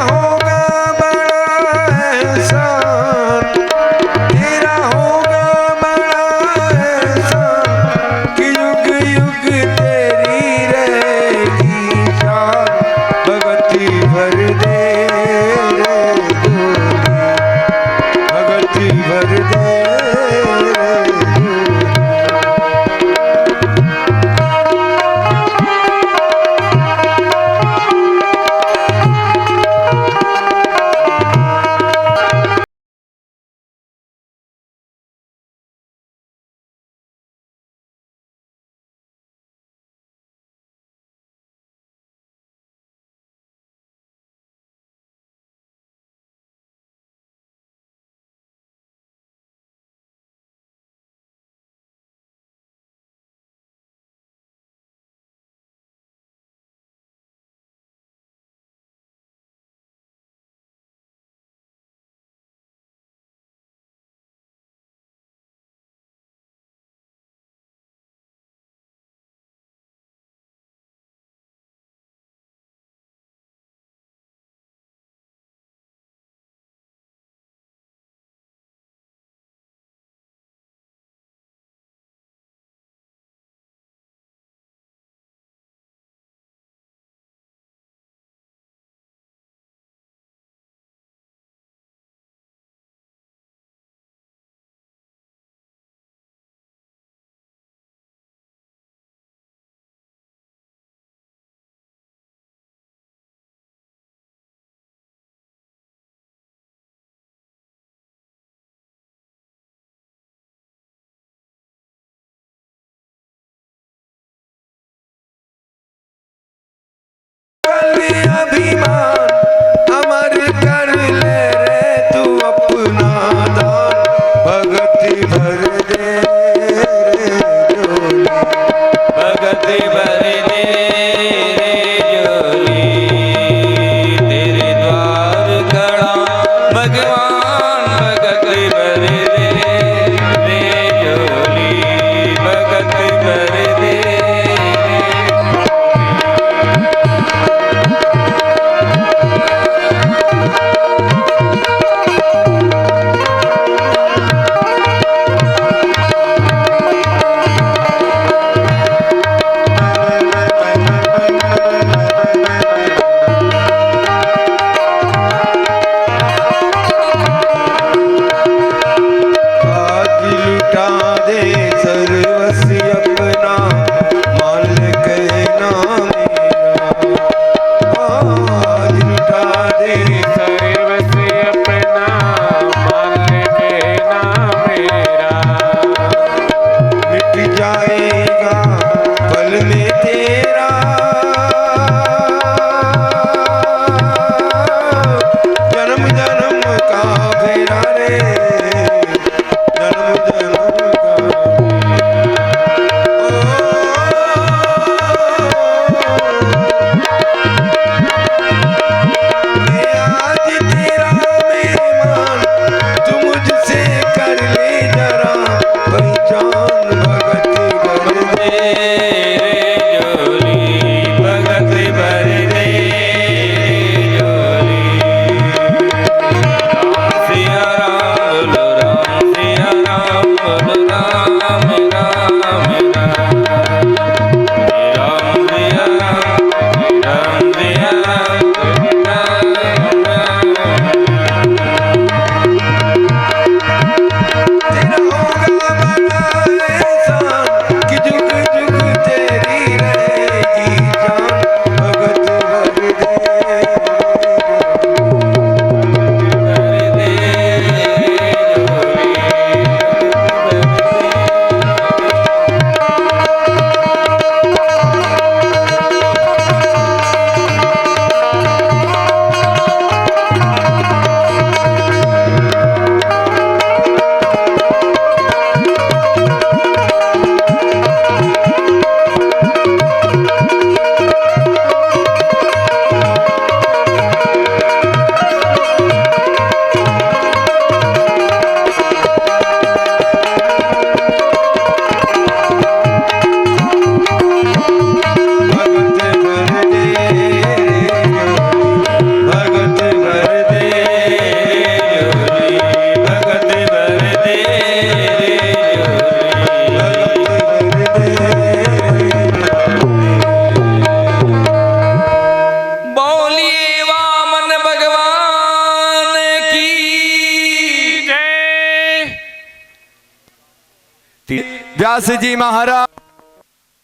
Speaker 3: व्यास जी महाराज